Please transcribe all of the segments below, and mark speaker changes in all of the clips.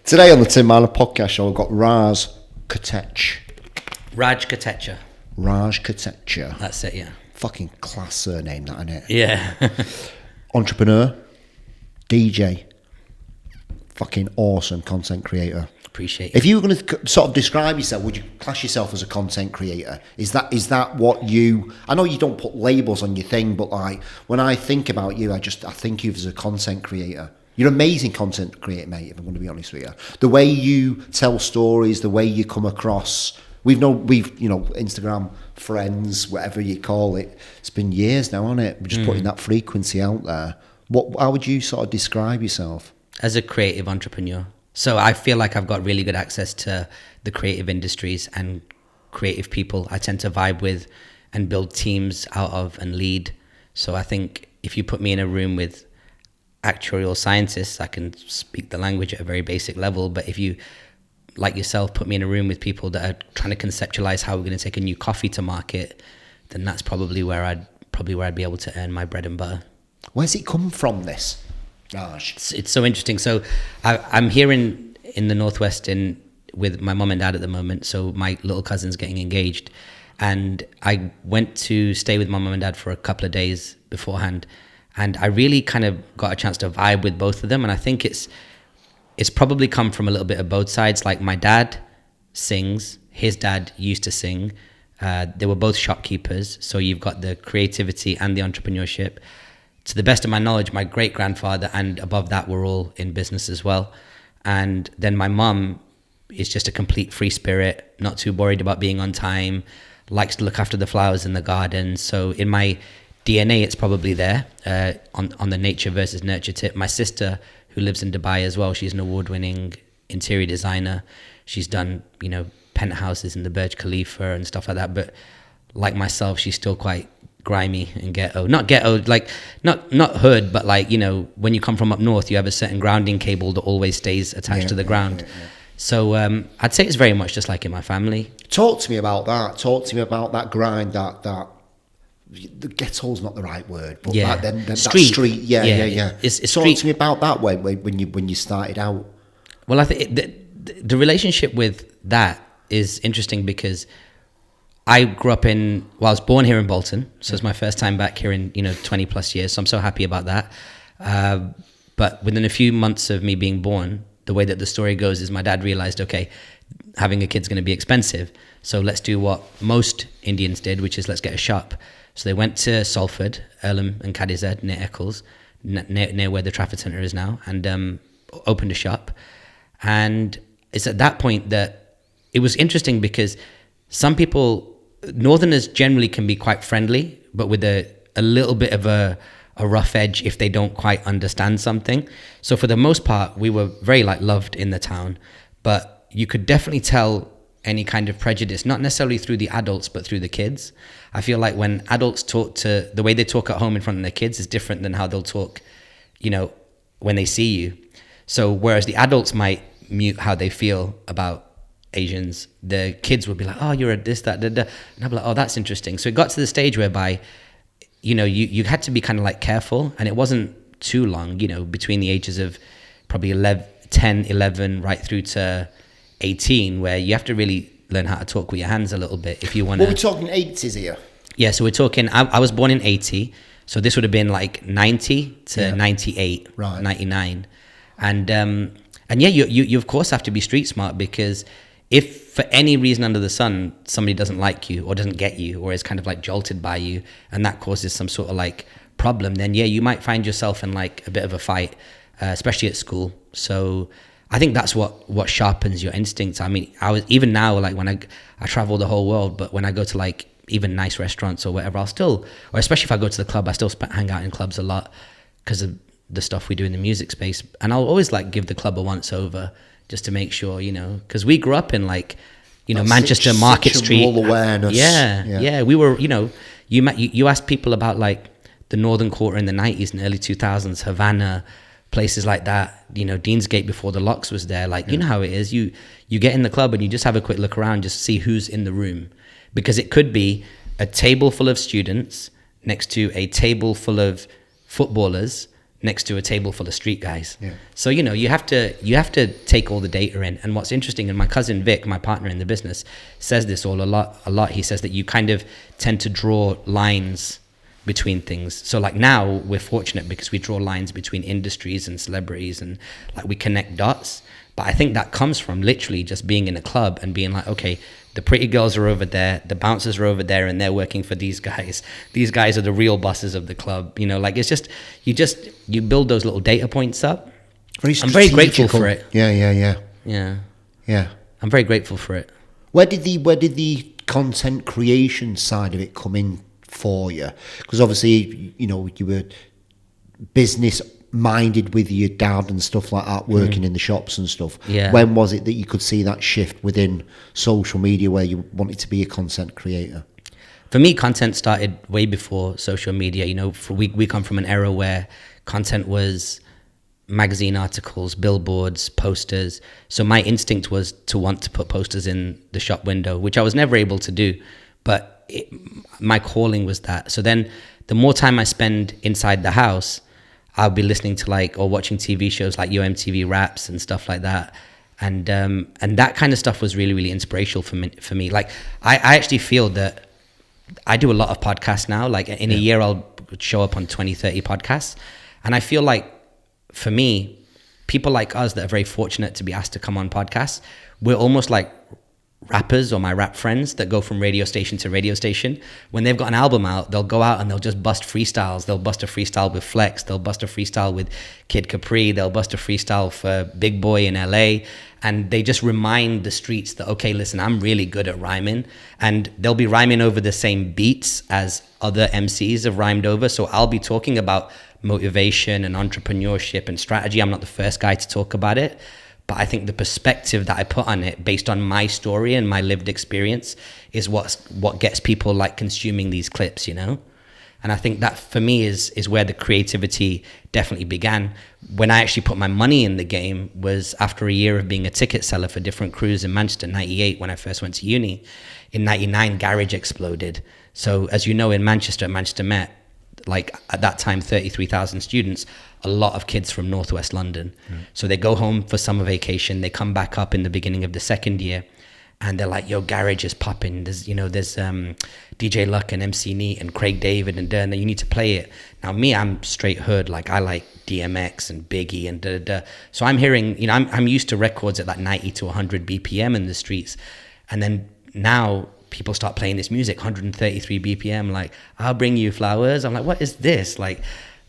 Speaker 1: Today on the Tim Marner podcast show, I've got Raj Kotecha.
Speaker 2: Raj Kotecha.
Speaker 1: Raj Kotecha.
Speaker 2: That's it, yeah.
Speaker 1: Fucking class surname, that, isn't it?
Speaker 2: Yeah.
Speaker 1: Entrepreneur, DJ, fucking awesome content creator.
Speaker 2: Appreciate it.
Speaker 1: If you were going to sort of describe yourself, would you class yourself as a content creator? Is that what you... I know you don't put labels on your thing, but like when I think about you, I think of you as a content creator. You're an amazing content creator, mate, if I'm going to be honest with you. The way you tell stories, the way you come across... We've Instagram friends, whatever you call it. It's been years now, hasn't it? We're just putting that frequency out there. How would you sort of describe yourself?
Speaker 2: As a creative entrepreneur. So I feel like I've got really good access to the creative industries and creative people I tend to vibe with and build teams out of and lead. So I think if you put me in a room with actuarial scientists, I can speak the language at a very basic level. But if you, like yourself, put me in a room with people that are trying to conceptualize how we're going to take a new coffee to market, then that's probably where I'd be able to earn my bread and butter.
Speaker 1: Where's it come from, this? Gosh.
Speaker 2: It's so interesting. So I'm here in the Northwest with my mum and dad at the moment. So my little cousin's getting engaged. And I went to stay with my mum and dad for a couple of days beforehand. And I really kind of got a chance to vibe with both of them. And I think it's probably come from a little bit of both sides. Like my dad sings, his dad used to sing. They were both shopkeepers. So you've got the creativity and the entrepreneurship. To the best of my knowledge, my great-grandfather and above that were all in business as well. And then my mum is just a complete free spirit, not too worried about being on time, likes to look after the flowers in the garden. So in my DNA, it's probably there on the nature versus nurture tip. My sister, who lives in Dubai as well, she's an award-winning interior designer. She's done, penthouses in the Burj Khalifa and stuff like that. But like myself, she's still quite grimy and ghetto. Not ghetto, like not hood, but like, when you come from up north, you have a certain grounding cable that always stays attached to the ground. Yeah. So I'd say it's very much just like in my family.
Speaker 1: Talk to me about that. Talk to me about that grind, that the ghetto's not the right word, but
Speaker 2: yeah.
Speaker 1: that street. Yeah.
Speaker 2: It's
Speaker 1: Talk
Speaker 2: street.
Speaker 1: to me about that way when you started out.
Speaker 2: Well, I think the relationship with that is interesting because I grew up I was born here in Bolton, so it's my first time back here in 20 plus years, so I'm so happy about that. But within a few months of me being born, the way that the story goes is my dad realized, okay, having a kid's going to be expensive, so let's do what most Indians did, which is let's get a shop. So they went to Salford, Earlham and Cadizet, near Eccles, near where the Trafford Centre is now, and opened a shop. And it's at that point that it was interesting because some people, Northerners generally can be quite friendly, but with a little bit of a rough edge if they don't quite understand something. So for the most part, we were very loved in the town, but you could definitely tell any kind of prejudice, not necessarily through the adults, but through the kids. I feel like when adults the way they talk at home in front of their kids is different than how they'll talk, when they see you. So whereas the adults might mute how they feel about Asians, the kids would be like, oh, you're a this, that, da, da. And I'd be like, oh, that's interesting. So it got to the stage whereby, you had to be kind of careful, and it wasn't too long, between the ages of probably 10, 11, right through to 18, where you have to really learn how to talk with your hands a little bit if you want to.
Speaker 1: Well, we're talking 80s here.
Speaker 2: Yeah, so we're talking, I was born in 80, so this would have been 90 to 98,
Speaker 1: right.
Speaker 2: 99. And yeah, you of course have to be street smart, because if for any reason under the sun somebody doesn't like you or doesn't get you or is kind of jolted by you, and that causes some sort of problem, then yeah, you might find yourself in a bit of a fight, especially at school. So I think that's what sharpens your instincts. I mean, even now, when I travel the whole world, but when I go to even nice restaurants or whatever, or especially if I go to the club, I still hang out in clubs a lot because of the stuff we do in the music space. And I'll always give the club a once over just to make sure, because we grew up in Manchester Market Street.
Speaker 1: Awareness.
Speaker 2: Yeah. We were, you asked people about the Northern Quarter in the 90s and early 2000s, Havana, places like that, Deansgate before the locks was there. You know how it is. You get in the club and you just have a quick look around, just see who's in the room, because it could be a table full of students next to a table full of footballers next to a table full of street guys.
Speaker 1: Yeah.
Speaker 2: So, you know, you have to take all the data in. And what's interesting, and my cousin Vic, my partner in the business, says this a lot. He says that you kind of tend to draw lines between things. So like now we're fortunate because we draw lines between industries and celebrities, and like we connect dots. But I think that comes from literally just being in a club and being like, okay, the pretty girls are over there, the bouncers are over there, and they're working for these guys. These guys are the real bosses of the club. You know, like it's just you build those little data points up. I'm very grateful for it.
Speaker 1: Yeah.
Speaker 2: I'm very grateful for it.
Speaker 1: Where did the content creation side of it come in for you? Because obviously, you know, you were business minded with your dad and stuff like that, working in the shops and stuff.
Speaker 2: Yeah.
Speaker 1: When was it that you could see that shift within social media where you wanted to be a content creator?
Speaker 2: For me, content started way before social media. You know, we come from an era where content was magazine articles, billboards, posters. So my instinct was to want to put posters in the shop window, which I was never able to do. But my calling was that. So then the more time I spend inside the house, I'll be listening to or watching TV shows like UMTV Raps and stuff like that. And that kind of stuff was really, really inspirational for me. Like I actually feel that I do a lot of podcasts now. Like in a year, I'll show up on 20, 30 podcasts. And I feel like for me, people like us that are very fortunate to be asked to come on podcasts, we're almost like rappers or my rap friends that go from radio station to radio station. When they've got an album out, they'll go out and they'll just bust freestyles. They'll bust a freestyle with Flex. They'll bust a freestyle with Kid Capri. They'll bust a freestyle for Big Boy in LA. And they just remind the streets that, okay, listen, I'm really good at rhyming. And they'll be rhyming over the same beats as other MCs have rhymed over. So I'll be talking about motivation and entrepreneurship and strategy. I'm not the first guy to talk about it. But I think the perspective that I put on it based on my story and my lived experience is what gets people like consuming these clips, you know? And I think that for me is where the creativity definitely began. When I actually put my money in the game was after a year of being a ticket seller for different crews in Manchester, 98, when I first went to uni. In 99, Garage exploded. So as you know, in Manchester Met, like at that time, 33,000 students, a lot of kids from Northwest London. So they go home for summer vacation. They come back up in the beginning of the second year and they're like, yo, Garage is popping. There's DJ Luck and MC Neat and Craig David and Derna. You need to play it. Now me, I'm straight hood. Like I like DMX and Biggie and da-da-da. So I'm hearing, you know, I'm used to records at like 90 to 100 BPM in the streets. And then now people start playing this music, 133 BPM, like, I'll bring you flowers. I'm like, what is this? Like,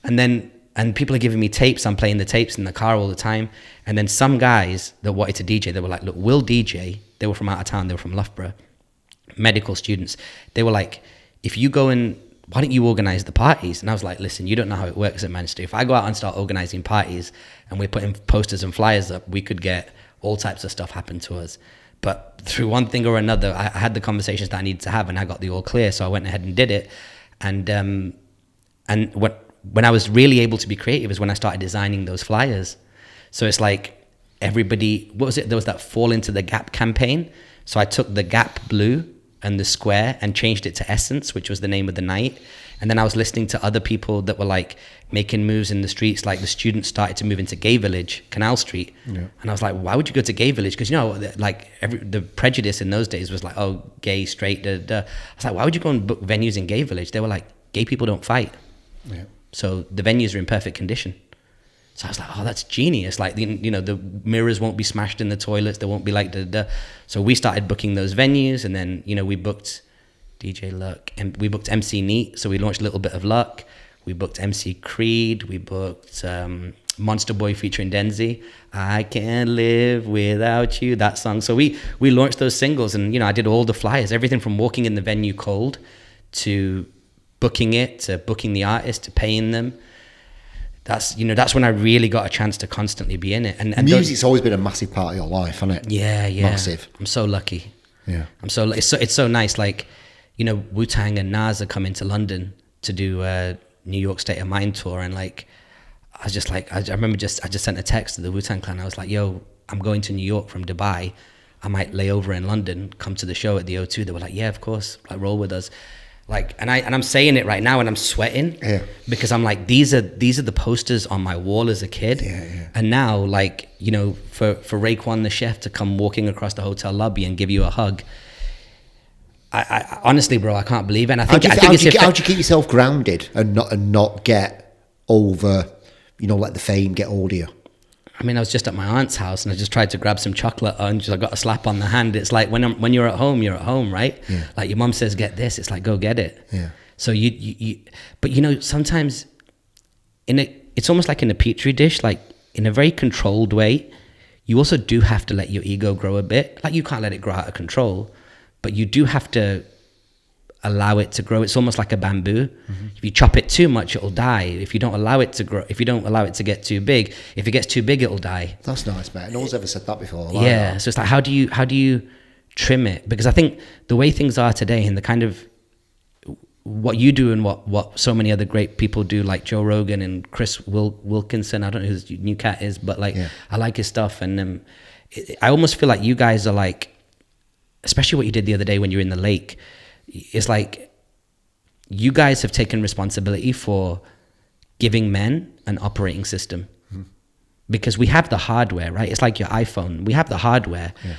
Speaker 2: and people are giving me tapes. I'm playing the tapes in the car all the time. And then some guys that wanted to DJ, they were like, look, we'll DJ. They were from out of town. They were from Loughborough, medical students. They were like, if you go and, why don't you organize the parties? And I was like, listen, you don't know how it works at Manchester. If I go out and start organizing parties and we're putting posters and flyers up, we could get all types of stuff happen to us. But through one thing or another, I had the conversations that I needed to have, and I got the all clear. So I went ahead and did it. And when I was really able to be creative is when I started designing those flyers. So it's like everybody, what was it? There was that Fall Into the Gap campaign. So I took the Gap blue and the square and changed it to Essence, which was the name of the night. And then I was listening to other people that were like making moves in the streets. Like the students started to move into Gay Village, Canal Street. Yeah. And I was like, why would you go to Gay Village? Because, you know, like the prejudice in those days was like, oh, gay, straight, da, da. I was like, why would you go and book venues in Gay Village? They were like, gay people don't fight. Yeah. So the venues are in perfect condition. So I was like, oh, that's genius. Like, you know, the mirrors won't be smashed in the toilets. There won't be like, da, da, da. So we started booking those venues. And then, you know, we booked DJ Luck and we booked MC Neat. So we launched a little bit of Luck. We booked MC Creed. We booked Monster Boy featuring Denzi. I can't live without you. That song. So we launched those singles, and, you know, I did all the flyers, everything from walking in the venue cold to booking it, to booking the artist, to paying them. That's when I really got a chance to constantly be in it. And
Speaker 1: music's always been a massive part of your life, hasn't it?
Speaker 2: Yeah.
Speaker 1: Massive.
Speaker 2: I'm so lucky.
Speaker 1: Yeah.
Speaker 2: It's so nice. Like, you know, Wu-Tang and Nas are coming to London to do a New York State of Mind tour, and like, I was just like, I remember I just sent a text to the Wu-Tang Clan. I was like, yo, I'm going to New York from Dubai. I might lay over in London, come to the show at the O2. They were like, yeah, of course, like, roll with us. Like, and I'm saying it right now, and I'm sweating because I'm like, these are the posters on my wall as a kid, and now, like, you know, for Raekwon the chef to come walking across the hotel lobby and give you a hug. I honestly, bro, I can't believe it. And I think
Speaker 1: how do you keep yourself grounded and not get over, you know, let the fame get hold of you?
Speaker 2: I mean, I was just at my aunt's house and I just tried to grab some chocolate and I got a slap on the hand. It's like when you're at home, right? Yeah. Like your mom says, get this. It's like, go get it. Yeah. So but you know, sometimes it's almost like in a petri dish, like in a very controlled way, you also do have to let your ego grow a bit. Like you can't let it grow out of control, but you do have to allow it to grow. It's almost like a bamboo. Mm-hmm. If you chop it too much, it'll die. If you don't allow it to grow, if you don't allow it to get too big, if it gets too big, it'll die.
Speaker 1: That's nice, mate. No one's ever said that before.
Speaker 2: Yeah. So it's like, how do you trim it? Because I think the way things are today and the kind of what you do and what so many other great people do, like Joe Rogan and Chris Wilkinson, I don't know who his new cat is, but like, I like his stuff. And I almost feel like you guys are like, especially what you did the other day when you were in the lake, it's like you guys have taken responsibility for giving men an operating system. Mm-hmm. Because we have the hardware, right? It's like your iPhone. We have the hardware. Yeah.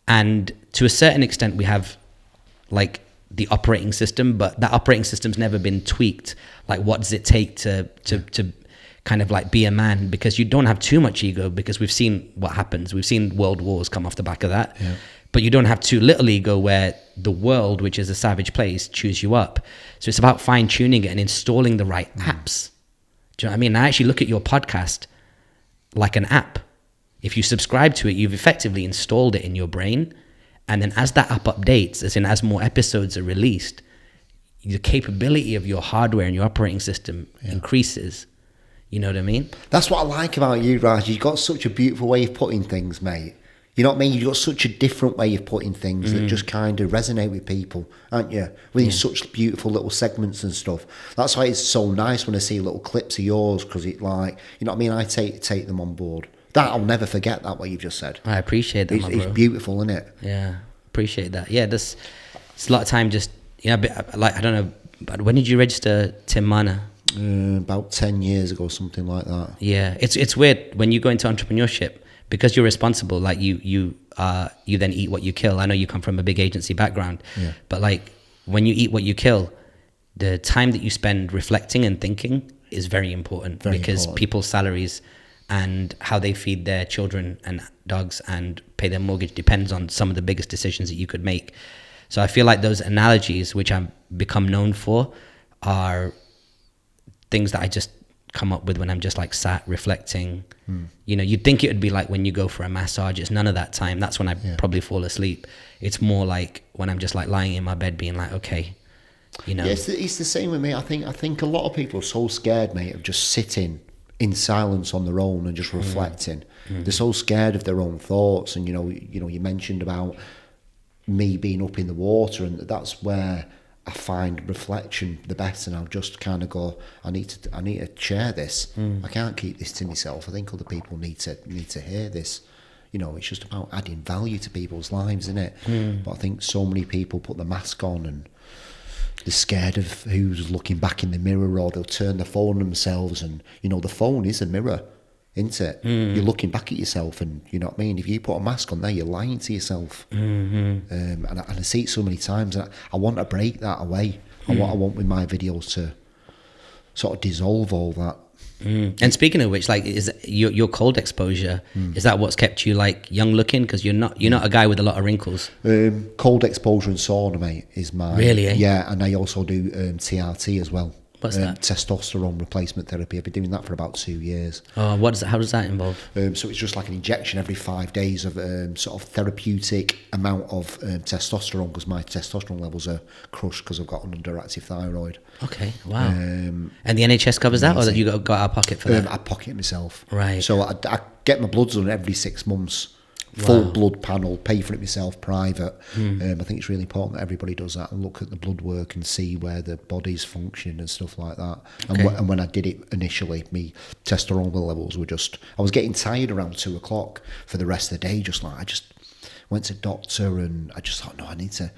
Speaker 2: And to a certain extent, we have like the operating system, but that operating system's never been tweaked. Like, what does it take to kind of like be a man? Because you don't have too much ego, because we've seen what happens. We've seen world wars come off the back of that. Yeah. But you don't have too little ego where the world, which is a savage place, chews you up. So it's about fine tuning it and installing the right apps. Do you know what I mean? I actually look at your podcast like an app. If you subscribe to it, you've effectively installed it in your brain. And then as that app updates, as more episodes are released, the capability of your hardware and your operating system increases. You know what I mean?
Speaker 1: That's what I like about you, Raj. You've got such a beautiful way of putting things, mate. You know what I mean? You've got such a different way of putting things that just kind of resonate with people, aren't you? Within such beautiful little segments and stuff. That's why it's so nice when I see little clips of yours, because it, like, you know what I mean? I take them on board. That, I'll never forget that, what you've just said.
Speaker 2: I appreciate that,
Speaker 1: it's beautiful, isn't it?
Speaker 2: Yeah, appreciate that. Yeah, it's a lot of time just, you know, like, I don't know, but when did you register Tim Marner?
Speaker 1: About 10 years ago, something like that.
Speaker 2: Yeah, it's weird when you go into entrepreneurship, because you're responsible, like you then eat what you kill. I know you come from a big agency background, but like when you eat what you kill, the time that you spend reflecting and thinking is very important, because people's salaries and how they feed their children and dogs and pay their mortgage depends on some of the biggest decisions that you could make. So I feel like those analogies, which I've become known for, are things that I just come up with when I'm just like sat reflecting. You know, you'd think it would be like when you go for a massage. It's none of that time. That's when I probably fall asleep. It's more like when I'm just like lying in my bed being like, okay, you know.
Speaker 1: Yeah, it's the same with me. I think a lot of people are so scared, mate, of just sitting in silence on their own and just reflecting. They're so scared of their own thoughts. And you know, you mentioned about me being up in the water, and that's where I find reflection the best, and I'll just kind of go, I need to share this. I can't keep this to myself. I think other people need to hear this. You know, it's just about adding value to people's lives, isn't it? But I think so many people put the mask on and they're scared of who's looking back in the mirror, or they'll turn the phone on themselves. And you know, the phone is a mirror, isn't it? You're looking back at yourself, and you know what I mean? If you put a mask on there, you're lying to yourself. And I see it so many times, and I want to break that away. I want with my videos to sort of dissolve all that.
Speaker 2: And speaking of which, like, is your cold exposure, is that what's kept you like young looking? Because you're not a guy with a lot of wrinkles.
Speaker 1: Cold exposure and sauna, mate, is my...
Speaker 2: Really, eh?
Speaker 1: Yeah, and I also do TRT as well.
Speaker 2: What's that?
Speaker 1: Testosterone replacement therapy. I've been doing that for about 2 years.
Speaker 2: Oh, how does that involve?
Speaker 1: So it's just like an injection every 5 days of sort of therapeutic amount of testosterone, because my testosterone levels are crushed because I've got an underactive thyroid.
Speaker 2: Okay, wow. And the NHS covers that, or that you got out of pocket for that?
Speaker 1: I pocket it myself.
Speaker 2: Right.
Speaker 1: So I get my bloods done every 6 months. Full blood panel, pay for it myself, private. I think it's really important that everybody does that and look at the blood work and see where the body's functioning and stuff like that. Okay. And when I did it initially, me testosterone levels were just... I was getting tired around 2 o'clock for the rest of the day. I just went to doctor, and I just thought, no, I need to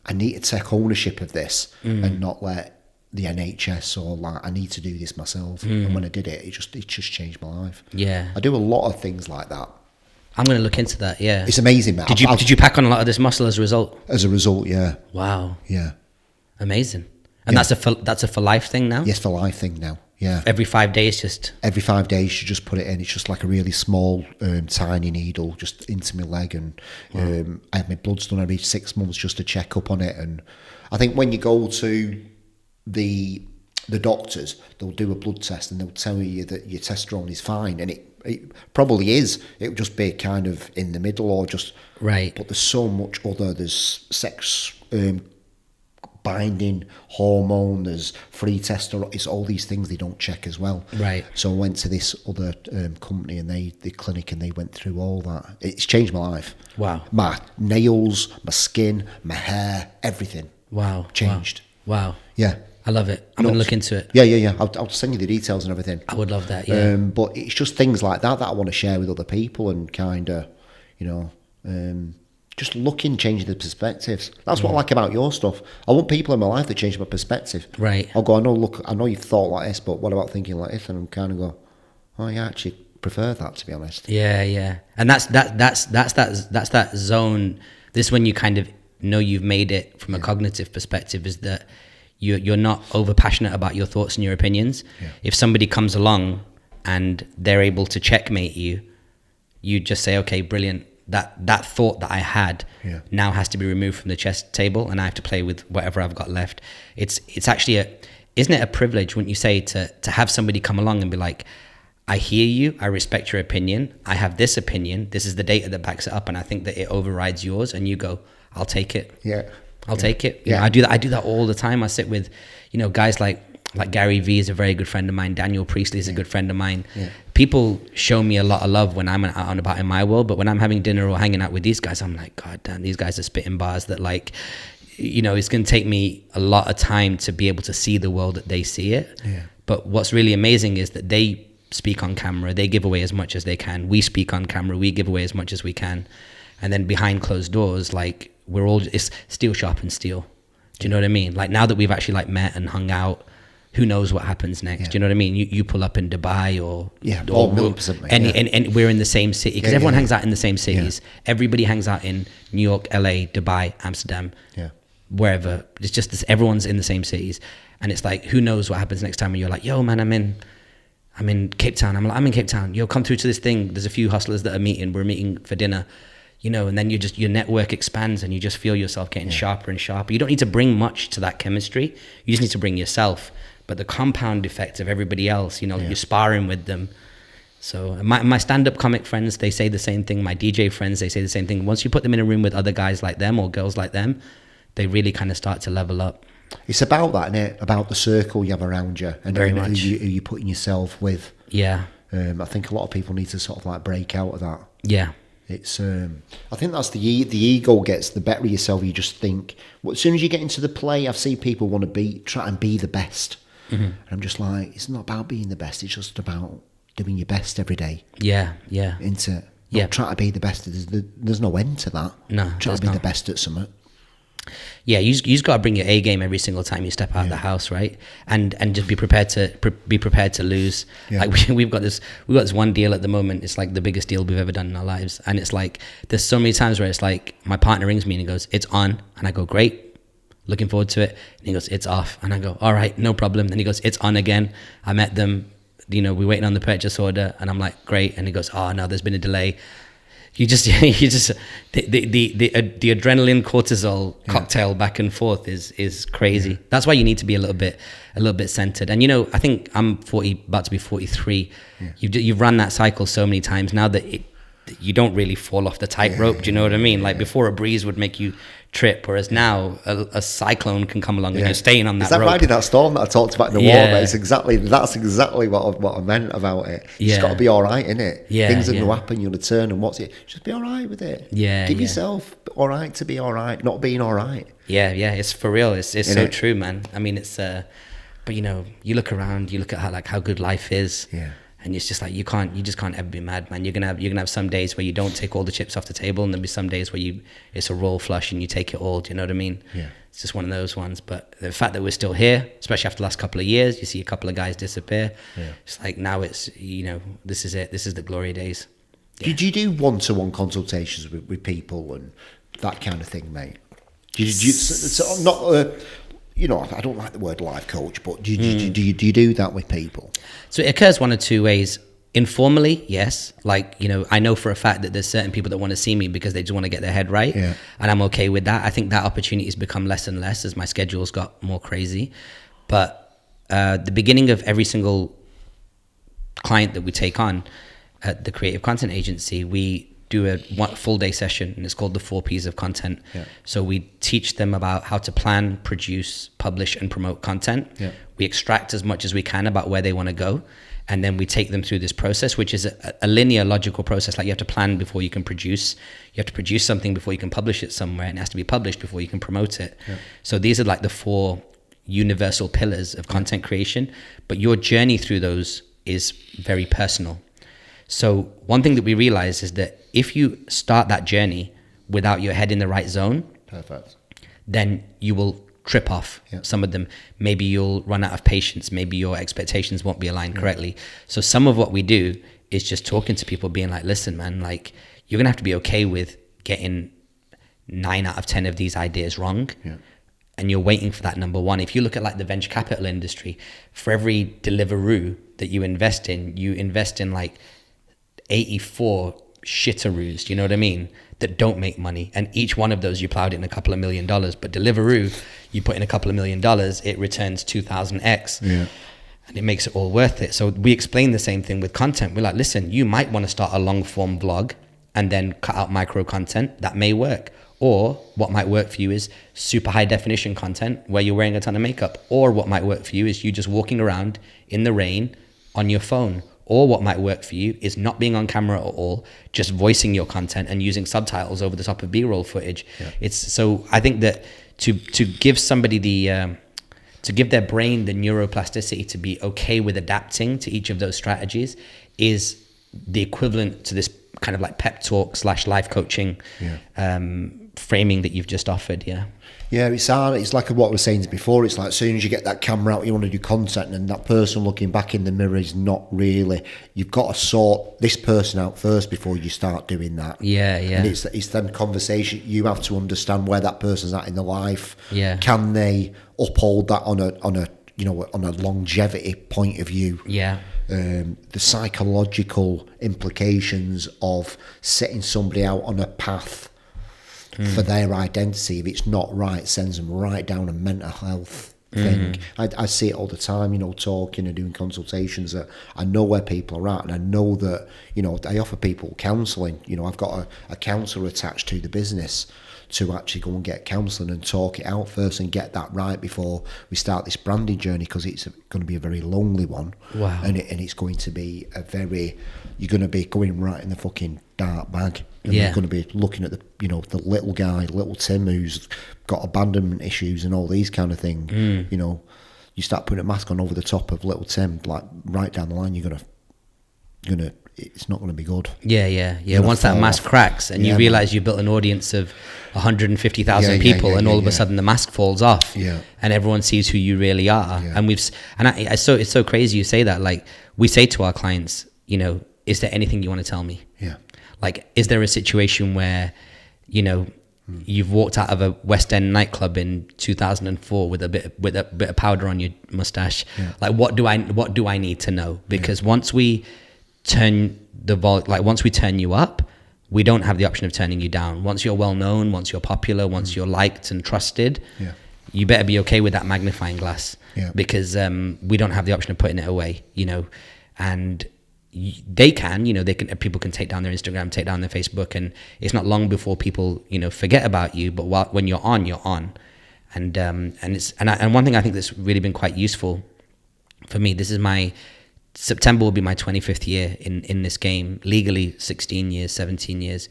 Speaker 1: I need to take ownership of this and not let the NHS or like, I need to do this myself. And when I did it, it just changed my life.
Speaker 2: Yeah.
Speaker 1: I do a lot of things like that.
Speaker 2: I'm going to look into that. Yeah.
Speaker 1: It's amazing, man.
Speaker 2: Did you pack on a lot of this muscle as a result?
Speaker 1: As a result, yeah.
Speaker 2: Wow.
Speaker 1: Yeah.
Speaker 2: Amazing. And that's a for life thing now?
Speaker 1: Yes, for life thing now. Yeah.
Speaker 2: Every 5 days, just...
Speaker 1: Every 5 days, you just put it in. It's just like a really small, tiny needle just into my leg. And I have my bloods done every 6 months just to check up on it. And I think when you go to the doctors, they'll do a blood test and they'll tell you that your testosterone is fine. And it probably is. It would just be kind of in the middle or just...
Speaker 2: Right.
Speaker 1: But there's so much other. There's sex... binding hormone, there's free testosterone, it's all these things they don't check as well.
Speaker 2: Right.
Speaker 1: So I went to this other company and the clinic, and they went through all that. It's changed my life.
Speaker 2: Wow.
Speaker 1: My nails, my skin, my hair, everything.
Speaker 2: Wow.
Speaker 1: Changed.
Speaker 2: Wow.
Speaker 1: Yeah.
Speaker 2: I love it. I'm going to look into it.
Speaker 1: Yeah. I'll send you the details and everything.
Speaker 2: I would love that, yeah.
Speaker 1: But it's just things like that I want to share with other people and kind of, just changing the perspectives. That's what I like about your stuff. I want people in my life that change my perspective.
Speaker 2: Right.
Speaker 1: I'll go, I know you've thought like this, but what about thinking like this? And I'm kind of go, oh, yeah, I actually prefer that, to be honest.
Speaker 2: Yeah. And that's that zone. This is when you kind of know you've made it from a cognitive perspective, is that you're not over passionate about your thoughts and your opinions. Yeah. If somebody comes along and they're able to checkmate you, you just say, okay, brilliant. That thought that I had now has to be removed from the chess table, and I have to play with whatever I've got left. It's actually isn't it a privilege, wouldn't you say, to have somebody come along and be like, I hear you, I respect your opinion, I have this opinion, this is the data that backs it up, and I think that it overrides yours, and you go, I'll take it.
Speaker 1: Yeah.
Speaker 2: I'll take it.
Speaker 1: Yeah.
Speaker 2: I do that all the time. I sit with, guys like Gary V is a very good friend of mine. Daniel Priestley is a good friend of mine. Yeah. People show me a lot of love when I'm out and about in my world, but when I'm having dinner or hanging out with these guys, I'm like, God damn, these guys are spitting bars that it's going to take me a lot of time to be able to see the world that they see it.
Speaker 1: Yeah.
Speaker 2: But what's really amazing is that they speak on camera, they give away as much as they can. We speak on camera, we give away as much as we can. And then behind closed doors, we're all, it's steel sharpens steel. Do you know what I mean? Now that we've actually met and hung out, who knows what happens next? Do you know what I mean? You pull up in Dubai or and we're in the same city, because everyone hangs out in the same cities. Everybody hangs out in New York, LA, Dubai, Amsterdam, wherever. It's just this, everyone's in the same cities, and it's like, who knows what happens next time? And you're like, yo man, I'm in Cape Town. I'm in Cape Town. Yo, come through to this thing. There's a few hustlers that are meeting. We're meeting for dinner. And then your network expands and you just feel yourself getting sharper and sharper. You don't need to bring much to that chemistry. You just need to bring yourself. But the compound effect of everybody else, you're sparring with them. So my stand-up comic friends, they say the same thing. My DJ friends, they say the same thing. Once you put them in a room with other guys like them or girls like them, they really kind of start to level up.
Speaker 1: It's about that, isn't it? About the circle you have around you and
Speaker 2: very much.
Speaker 1: who you're putting yourself with.
Speaker 2: Yeah.
Speaker 1: I think a lot of people need to sort of break out of that.
Speaker 2: Yeah.
Speaker 1: It's I think that's the ego gets the better of yourself. You just think, as soon as you get into the play, I've seen people want to try and be the best. Mm-hmm. And I'm just like, it's not about being the best. It's just about doing your best every day.
Speaker 2: Yeah.
Speaker 1: Into try to be the best. There's no end to that.
Speaker 2: No,
Speaker 1: try to be the best at something.
Speaker 2: Yeah, you just got to bring your A game every single time you step out of the house, right? And just be prepared to lose. Yeah. We've got this one deal at the moment. It's the biggest deal we've ever done in our lives. And it's there's so many times where it's my partner rings me and he goes, it's on, and I go, great, looking forward to it. And he goes, it's off, and I go, all right, no problem. Then he goes, it's on again. I met them, we're waiting on the purchase order, and I'm like, great. And he goes, oh no, there's been a delay. You just the adrenaline cortisol cocktail back and forth is crazy. That's why you need to be a little bit centered. And I think I'm about to be 43. You've run that cycle so many times now that you don't really fall off the tightrope. Do you know what I mean? Before, a breeze would make you trip, whereas now a cyclone can come along and you're staying on that rope.
Speaker 1: Is that riding that storm that I talked about in the war? That's exactly what I meant about it. It's got to be all right, innit? Things are going to happen, you're going to turn, and just be all right with it. Give yourself all right to be all right, not being all right.
Speaker 2: It's for real. It's so true, man. I mean, it's but you look around, you look at how good life is. And it's just like you just can't ever be mad, man. You're gonna have some days where you don't take all the chips off the table, and there'll be some days where it's a royal flush and you take it all. Do you know what I mean?
Speaker 1: Yeah.
Speaker 2: It's just one of those ones. But the fact that we're still here, especially after the last couple of years, you see a couple of guys disappear. Yeah. It's like now it's, this is it. This is the glory days. Yeah.
Speaker 1: Did you do one-to-one consultations with people and that kind of thing, mate? I don't like the word life coach, but do you do that with people?
Speaker 2: So it occurs one or two ways. Informally, yes. Like, I know for a fact that there's certain people that want to see me because they just want to get their head right. Yeah. And I'm okay with that. I think that opportunity has become less and less as my schedule's got more crazy. But the beginning of every single client that we take on at the creative content agency, we do a full day session, and it's called the 4 P's of content. Yeah. So we teach them about how to plan, produce, publish, and promote content. Yeah. We extract as much as we can about where they want to go, and then we take them through this process, which is a linear, logical process. Like, you have to plan before you can produce. You have to produce something before you can publish it somewhere, and it has to be published before you can promote it. Yeah. So these are like the 4 universal pillars of content creation, but your journey through those is very personal. So one thing that we realize is that if you start that journey without your head in the right zone,
Speaker 1: perfect,
Speaker 2: then you will trip off some of them. Maybe you'll run out of patience. Maybe your expectations won't be aligned correctly. So some of what we do is just talking to people, being like, listen, man, like, you're going to have to be okay with getting 9 out of 10 of these ideas wrong. Yeah. And you're waiting for that number one. If you look at like the venture capital industry, for every Deliveroo that you invest in like 84 shitteroos, you know what I mean, that don't make money, and each one of those you plowed in a couple of $1 million. But Deliveroo, you put in a couple of $1 million, it returns 2000x. Yeah. And it makes it all worth it. So we explain the same thing with content. We're like, listen, you might want to start a long form vlog and then cut out micro content. That may work. Or what might work for you is super high definition content where you're wearing a ton of makeup. Or what might work for you is you just walking around in the rain on your phone. Or what might work for you is not being on camera at all, just voicing your content and using subtitles over the top of B-roll footage. Yeah. So I think that to give somebody to give their brain the neuroplasticity to be okay with adapting to each of those strategies is the equivalent to this kind of like pep talk / life coaching framing that you've just offered.
Speaker 1: Yeah, it's hard. It's like what I was saying before. It's like as soon as you get that camera out, you want to do content, and that person looking back in the mirror is not really. You've got to sort this person out first before you start doing that.
Speaker 2: Yeah.
Speaker 1: And it's then conversation. You have to understand where that person's at in their life.
Speaker 2: Yeah.
Speaker 1: Can they uphold that on a longevity point of view?
Speaker 2: Yeah.
Speaker 1: The psychological implications of setting somebody out on a path for their identity, if it's not right, sends them right down a mental health thing. I see it all the time, talking and doing consultations. I know where people are at, and I know that, I offer people counselling. I've got a counsellor attached to the business to actually go and get counselling and talk it out first and get that right before we start this branding journey, because it's going to be a very lonely one.
Speaker 2: Wow.
Speaker 1: And it's going to be you're going to be going right in the fucking dark bag. And you're going to be looking at the little guy, little Tim, who's got abandonment issues and all these kind of things. You start putting a mask on over the top of little Tim, like right down the line, you're gonna it's not going to be good.
Speaker 2: Yeah. Once that mask cracks and you realize you built an audience of 150,000 people, and all of a sudden the mask falls off, and everyone sees who you really are. And it's so crazy you say that. Like, we say to our clients, is there anything you want to tell me?
Speaker 1: Yeah.
Speaker 2: Like, is there a situation where, you've walked out of a West End nightclub in 2004 with a bit of powder on your mustache? Yeah. Like, what do I need to know? Because once we turn once we turn you up, we don't have the option of turning you down. Once you're well known, once you're popular, once you're liked and trusted, you better be okay with that magnifying glass, because we don't have the option of putting it away, and they can, people can take down their Instagram, take down their Facebook, and it's not long before people, forget about you. But when you're on, you're on. And one thing I think that's really been quite useful for me, September will be my 25th year in this game, legally 16 years, 17 years,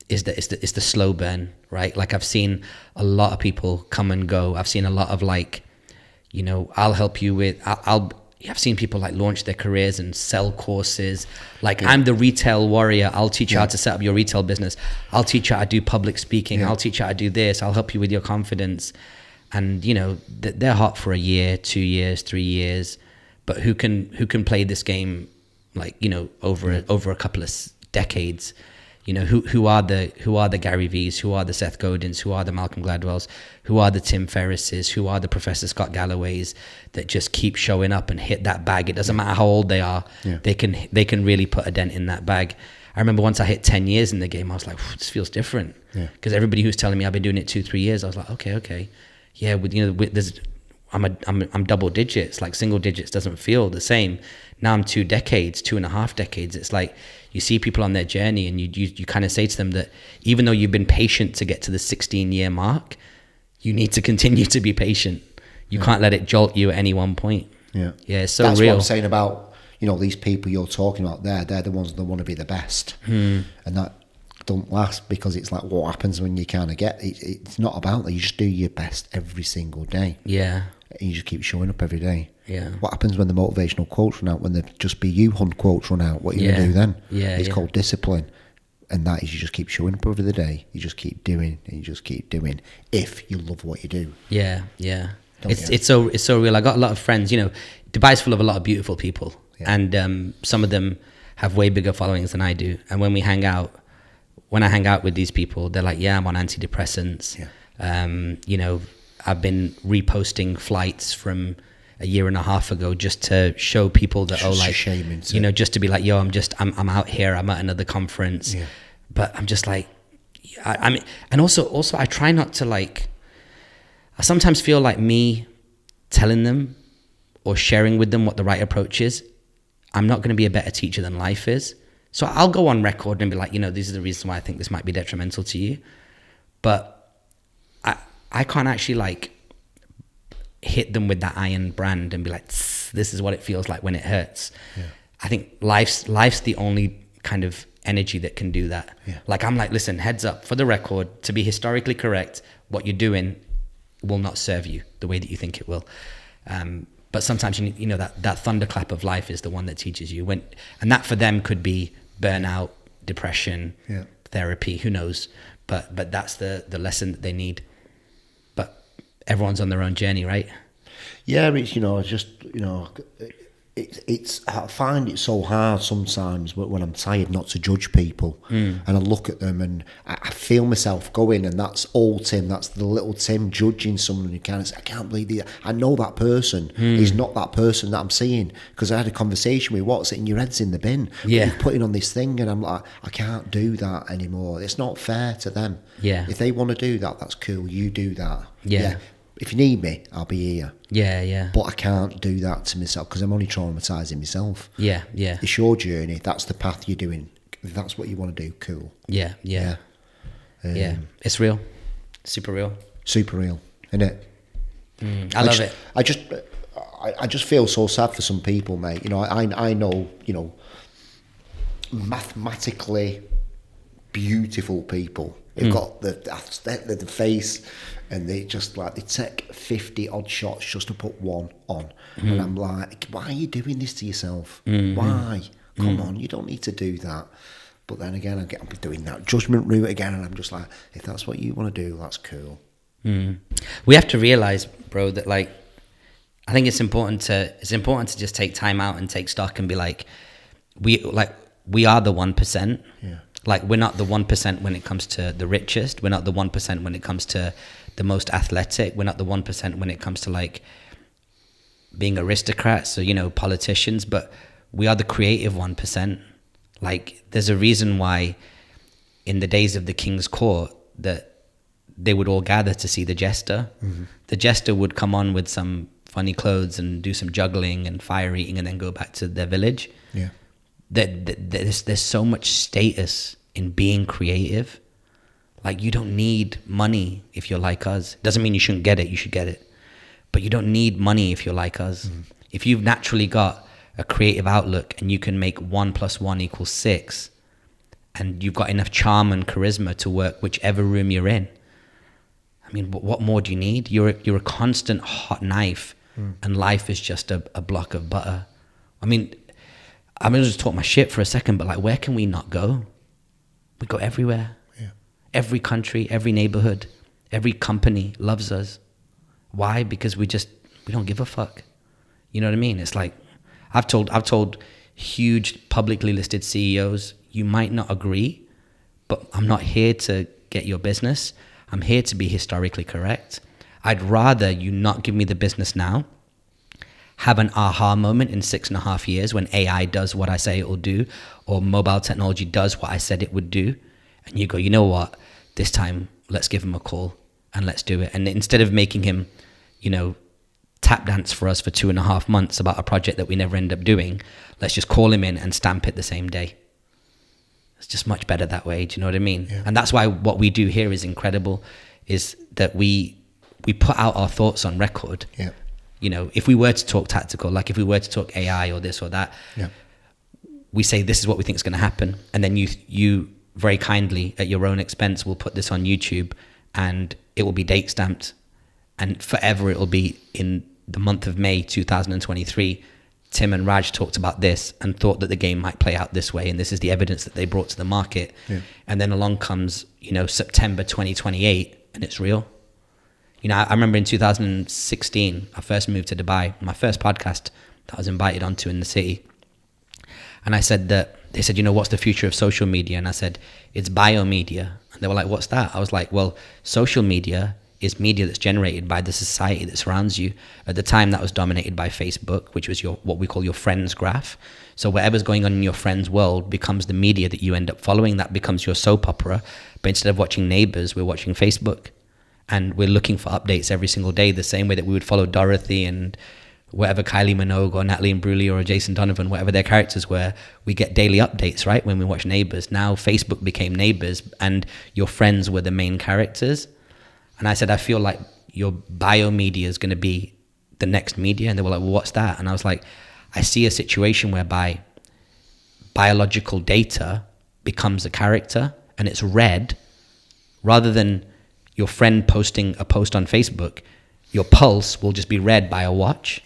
Speaker 2: is the slow burn, right? Like, I've seen a lot of people come and go. I've seen a lot of I'll help you with, I've seen people like launch their careers and sell courses. Like I'm the retail warrior. I'll teach you how to set up your retail business. I'll teach you how to do public speaking. I'll teach you how to do this. I'll help you with your confidence. And you know, they're hot for a year, 2 years, 3 years, but who can play this game like, you know, over a couple of decades? You know, who are the Gary V's, who are the Seth Godins, who are the Malcolm Gladwells, who are the Tim Ferrisses, who are the Professor Scott Galloways that just keep showing up and hit that bag. It doesn't matter how old they are, they can really put a dent in that bag. I remember once I hit 10 years in the game, I was like, this feels different. Because everybody who's telling me I've been doing it 2-3 years, I was like, okay, yeah, I'm double digits. Like single digits doesn't feel the same. Now I'm 2 decades, 2.5 decades. It's like you see people on their journey and you kind of say to them that even though you've been patient to get to the 16-year mark, you need to continue to be patient. You can't let it jolt you at any one point. Yeah, it's so
Speaker 1: that's
Speaker 2: real.
Speaker 1: What I'm saying about, you know, these people you're talking about they're the ones that want to be the best. And that don't last, because it's like what happens when you kind of it's not about that. You just do your best every single day. And you just keep showing up every day. What happens when the motivational quotes run out, when the just be you quotes run out? What are you going to do then? It's called discipline. And that is, you just keep showing up every day. You just keep doing, and you just keep doing, if you love what you do. It's so real. I got a lot of friends, you know, Dubai's full of a lot of beautiful people. And some of them have way bigger followings than I do. And when I hang out with these people, they're like, I'm on antidepressants. You know, I've been reposting flights from a year and a half ago just to show people that, you know, just to be like, I'm out here, I'm at another conference. But I'm just like, I mean, and also I try not to like, I sometimes feel like me telling them or sharing with them what the right approach is, I'm not going to be a better teacher than life is. So I'll go on record and be like, you know, these are the reasons why I think this might be detrimental to you. But I can't actually like hit them with that iron brand and be like, this is what it feels like when it hurts. I think life's the only kind of energy that can do that. Like I'm like, listen, heads up, for the record, to be historically correct, what you're doing will not serve you the way that you think it will. But sometimes you know that thunderclap of life is the one that teaches you and that for them could be burnout, depression, therapy, who knows? But that's the lesson that they need. But everyone's on their own journey, right? It's, you know, just, you know, it's I find it so hard sometimes when I'm tired not to judge people. And I look at them and I feel myself going, and that's old Tim, that's the little Tim judging someone who kind of say, I can't believe I know that person is not that person that I'm seeing, because I had a conversation with, what's it in your head's in the bin, you're putting on this thing, and I'm like, I can't do that anymore. It's not fair to them. If they want to do that, that's cool, you do that. If you need me, I'll be here. But I can't do that to myself, because I'm only traumatizing myself. It's your journey. That's the path you're doing. If that's what you want to do, cool.
Speaker 2: It's real. Super real,
Speaker 1: isn't it?
Speaker 2: I love it.
Speaker 1: I just feel so sad for some people, mate. You know, I know, you know, mathematically beautiful people who've got the face, and they just like, they take 50 odd shots just to put one on. And I'm like, why are you doing this to yourself? Why? Come on, you don't need to do that. But then again, I'm doing that judgment route again, and I'm just like, if that's what you want to do, that's cool.
Speaker 2: We have to realize, bro, that like, I think it's important to just take time out and take stock and be like, we are the 1%. Like, we're not the 1% when it comes to the richest. We're not the 1% when it comes to the most athletic. We're not the 1% when it comes to like being aristocrats or, you know, politicians, but we are the creative 1%. Like, there's a reason why in the days of the king's court that they would all gather to see the jester. The jester would come on with some funny clothes and do some juggling and fire eating and then go back to their village. There's so much status in being creative. Like, you don't need money if you're like us. Doesn't mean you shouldn't get it, you should get it. But you don't need money if you're like us. If you've naturally got a creative outlook and you can make 1 + 1 = 6, and you've got enough charm and charisma to work whichever room you're in, I mean, what more do you need? You're a constant hot knife and life is just a block of butter. I mean, I'm going to just talk my shit for a second, but like, where can we not go? We go everywhere.
Speaker 1: Yeah.
Speaker 2: Every country, every neighborhood, every company loves us. Why? Because we don't give a fuck. You know what I mean? It's like, I've told huge publicly listed CEOs, you might not agree, but I'm not here to get your business. I'm here to be historically correct. I'd rather you not give me the business now, have an aha moment in 6.5 years when AI does what I say it will do, or mobile technology does what I said it would do, and you go, you know what, this time let's give him a call and let's do it. And instead of making him, tap dance for us for 2.5 months about a project that we never end up doing, let's just call him in and stamp it the same day. It's just much better that way. Do you know what I mean?
Speaker 1: Yeah.
Speaker 2: And that's why what we do here is incredible, is that we put out our thoughts on record.
Speaker 1: Yeah.
Speaker 2: If we were to talk tactical, like if we were to talk AI or this or that,
Speaker 1: yeah.
Speaker 2: we say this is what we think is going to happen, and then you very kindly at your own expense will put this on YouTube, and it will be date stamped, and forever it will be in the month of May 2023. Tim and Raj talked about this and thought that the game might play out this way, and this is the evidence that they brought to the market.
Speaker 1: Yeah.
Speaker 2: And then along comes September 2028, and it's real. I remember in 2016, I first moved to Dubai, my first podcast that I was invited onto in the city. And I said they said, what's the future of social media? And I said, it's biomedia. And they were like, what's that? I was like, well, social media is media that's generated by the society that surrounds you. At the time, that was dominated by Facebook, which was what we call your friends graph. So whatever's going on in your friends' world becomes the media that you end up following. That becomes your soap opera. But instead of watching Neighbours, we're watching Facebook. And we're looking for updates every single day, the same way that we would follow Dorothy and whatever Kylie Minogue or Natalie Imbruglia or Jason Donovan, whatever their characters were. We get daily updates, right, when we watch Neighbours. Now Facebook became Neighbours, and your friends were the main characters. And I said, I feel like your biomedia is going to be the next media. And they were like, well, what's that? And I was like, I see a situation whereby biological data becomes a character, and it's read rather than your friend posting a post on Facebook. Your pulse will just be read by a watch,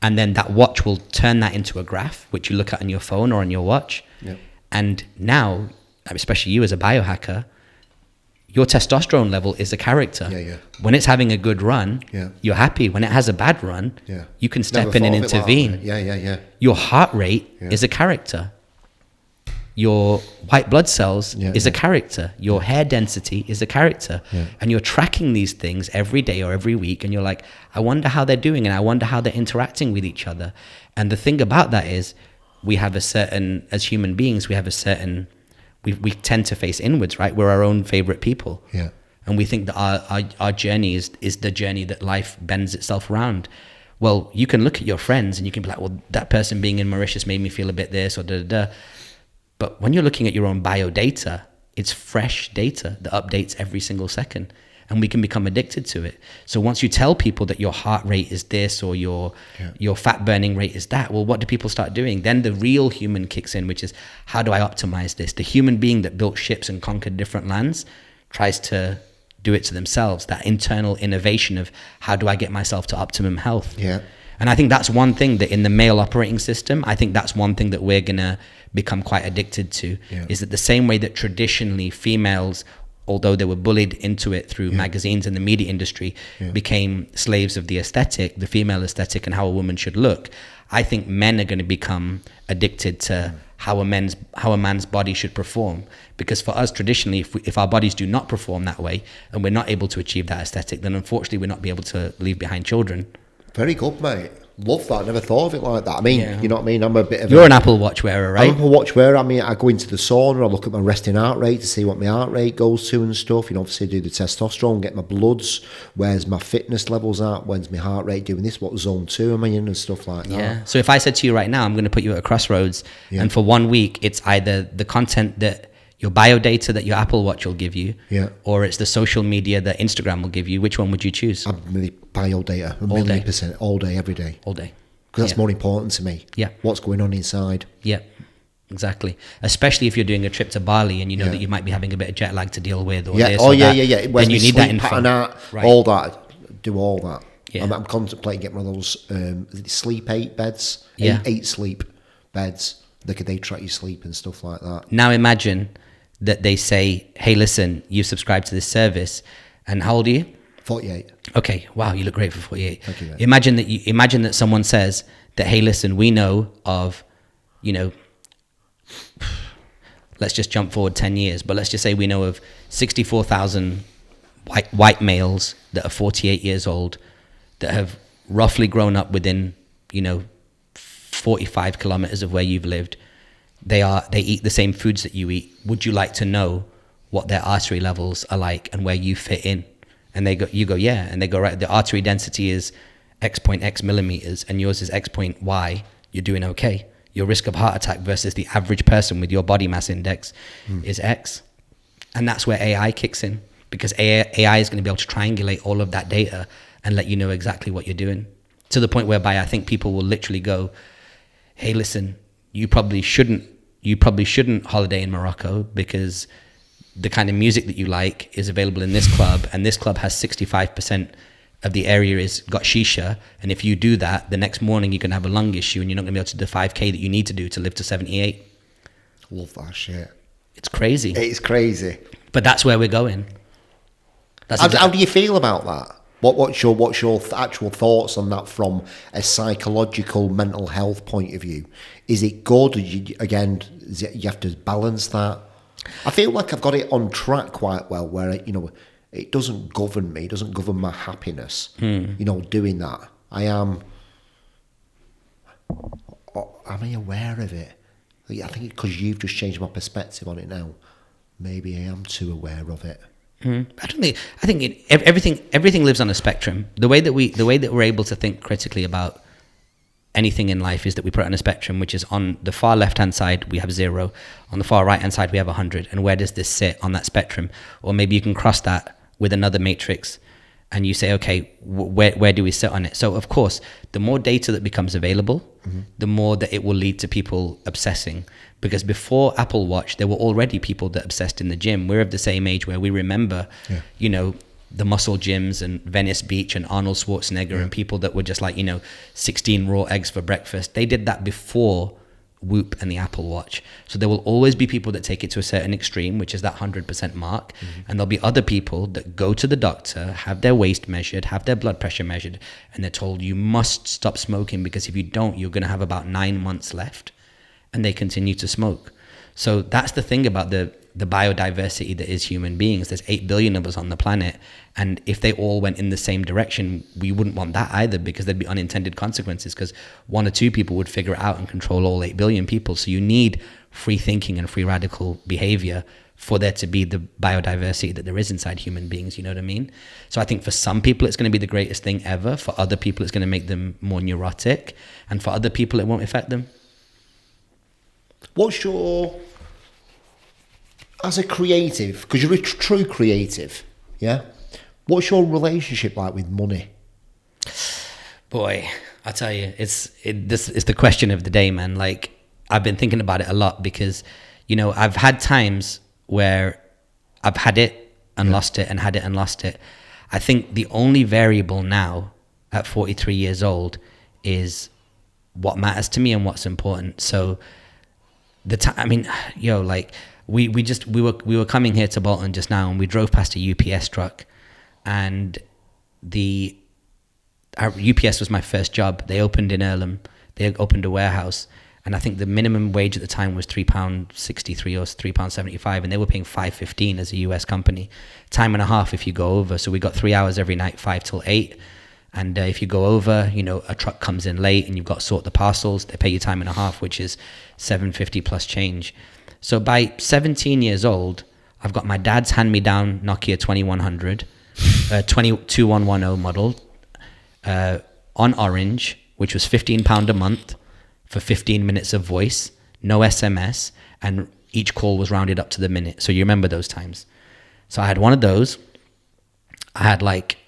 Speaker 2: and then that watch will turn that into a graph, which you look at on your phone or on your watch.
Speaker 1: Yep.
Speaker 2: And now, especially you as a biohacker, your testosterone level is a character.
Speaker 1: Yeah.
Speaker 2: When it's having a good run,
Speaker 1: Yeah.
Speaker 2: you're happy. When it has a bad run,
Speaker 1: Yeah.
Speaker 2: you can step
Speaker 1: Never
Speaker 2: in and
Speaker 1: thought of it like
Speaker 2: intervene.
Speaker 1: that. Yeah.
Speaker 2: Your heart rate
Speaker 1: Yeah.
Speaker 2: is a character. Your white blood cells is a character. Your hair density is a character.
Speaker 1: Yeah.
Speaker 2: And you're tracking these things every day or every week, and you're like, I wonder how they're doing, and I wonder how they're interacting with each other. And the thing about that is, we have a certain, as human beings, we have a certain, we tend to face inwards, right? We're our own favorite people.
Speaker 1: Yeah.
Speaker 2: And we think that our journey is the journey that life bends itself around. Well, you can look at your friends and you can be like, well, that person being in Mauritius made me feel a bit this or da-da-da. But when you're looking at your own bio data, it's fresh data that updates every single second, and we can become addicted to it. So once you tell people that your heart rate is this or your fat burning rate is that, well, what do people start doing? Then the real human kicks in, which is, how do I optimize this? The human being that built ships and conquered different lands tries to do it to themselves. That internal innovation of, how do I get myself to optimum health?
Speaker 1: Yeah.
Speaker 2: And I think that's one thing that in the male operating system, I think that's one thing that we're going to become quite addicted to, is that the same way that traditionally females, although they were bullied into it through magazines and the media industry, became slaves of the aesthetic, the female aesthetic, and how a woman should look. I think men are going to become addicted to how a man's body should perform. Because for us, traditionally, if our bodies do not perform that way, and we're not able to achieve that aesthetic, then unfortunately we're not be able to leave behind children.
Speaker 1: Very good, mate. Love that. Never thought of it like that. I mean, you know what I mean? I'm a bit of
Speaker 2: You're an Apple Watch wearer, right?
Speaker 1: I'm an Apple Watch wearer. I mean, I go into the sauna, I look at my resting heart rate to see what my heart rate goes to and stuff. Obviously do the testosterone, get my bloods, where's my fitness levels at, when's my heart rate doing this, what zone 2 am I in and stuff like that.
Speaker 2: Yeah. So if I said to you right now, I'm going to put you at a crossroads, and for 1 week, it's either the content that your bio data that your Apple Watch will give you, or it's the social media that Instagram will give you, which one would you choose?
Speaker 1: I'm really bio data, a million percent, all day, every day.
Speaker 2: All day.
Speaker 1: Because that's more important to me.
Speaker 2: Yeah.
Speaker 1: What's going on inside.
Speaker 2: Yeah, exactly. Especially if you're doing a trip to Bali and you know that you might be having a bit of jet lag to deal with, or this or that.
Speaker 1: Then you need that info.
Speaker 2: Right.
Speaker 1: All that. Do all that.
Speaker 2: Yeah.
Speaker 1: I'm contemplating getting one of those sleep 8 beds.
Speaker 2: Yeah.
Speaker 1: Eight sleep beds. They track your sleep and stuff like that.
Speaker 2: Now imagine that they say, hey, listen, you subscribe to this service. And how old are you?
Speaker 1: 48.
Speaker 2: Okay, wow, you look great for 48.
Speaker 1: Thank you, mate.
Speaker 2: Imagine that someone says that, hey, listen, we know of, let's just jump forward 10 years, but let's just say we know of 64,000 white males that are 48 years old that have roughly grown up within, 45 kilometers of where you've lived. They eat the same foods that you eat. Would you like to know what their artery levels are like and where you fit in? And you go, yeah. And they go, right, the artery density is X point X millimeters and yours is X point Y. You're doing okay. Your risk of heart attack versus the average person with your body mass index is X. And that's where AI kicks in, because AI is going to be able to triangulate all of that data and let you know exactly what you're doing, to the point whereby I think people will literally go, hey, listen, you probably shouldn't holiday in Morocco because the kind of music that you like is available in this club, and this club has 65% of the area is got shisha, and if you do that, the next morning you're going to have a lung issue and you're not going to be able to do the 5K that you need to do to live to 78.
Speaker 1: Love that shit.
Speaker 2: It's crazy.
Speaker 1: It's crazy.
Speaker 2: But that's where we're going.
Speaker 1: How do you feel about that? What's your actual thoughts on that from a psychological mental health point of view? Is it good? You have to balance that. I feel like I've got it on track quite well, where it doesn't govern me, it doesn't govern my happiness. Doing that, am I aware of it? I think because you've just changed my perspective on it now. Maybe I am too aware of it.
Speaker 2: I think everything lives on a spectrum. The way that we're able to think critically about anything in life is that we put it on a spectrum, which is on the far left hand side we have 0, on the far right hand side we have 100, and where does this sit on that spectrum? Or maybe you can cross that with another matrix and you say, okay, where do we sit on it? So of course, the more data that becomes available, the more that it will lead to people obsessing. Because before Apple Watch, there were already people that obsessed in the gym. We're of the same age where we remember, the muscle gyms and Venice Beach and Arnold Schwarzenegger and people that were just like, 16 raw eggs for breakfast. They did that before Whoop and the Apple Watch. So there will always be people that take it to a certain extreme, which is that 100% mark. And there'll be other people that go to the doctor, have their waist measured, have their blood pressure measured, and they're told you must stop smoking because if you don't, you're going to have about 9 months left. And they continue to smoke. So that's the thing about the biodiversity that is human beings. There's 8 billion of us on the planet. And if they all went in the same direction, we wouldn't want that either, because there'd be unintended consequences, because 1 or 2 people would figure it out and control all 8 billion people. So you need free thinking and free radical behavior for there to be the biodiversity that there is inside human beings, you know what I mean? So I think for some people it's going to be the greatest thing ever. For other people it's going to make them more neurotic. And for other people it won't affect them.
Speaker 1: What's your, as a creative, because you're a true creative, yeah? What's your relationship like with money?
Speaker 2: Boy, I tell you, this is the question of the day, man. Like, I've been thinking about it a lot because, I've had times where I've had it and lost it and had it and lost it. I think the only variable now at 43 years old is what matters to me and what's important. So we were coming here to Bolton just now, and we drove past a UPS truck, and our UPS was my first job. They opened in Earlham. They opened a warehouse, and I think the minimum wage at the time was £3.63 or £3.75, and they were paying $5.15 as a US company. Time and a half if you go over. So we got 3 hours every night, 5 till 8. And if you go over, a truck comes in late and you've got to sort the parcels, they pay you time and a half, which is $7.50 plus change. So by 17 years old, I've got my dad's hand-me-down Nokia 2100, 2110 model, on orange, which was £15 a month for 15 minutes of voice, no SMS, and each call was rounded up to the minute. So you remember those times. So I had one of those. I had like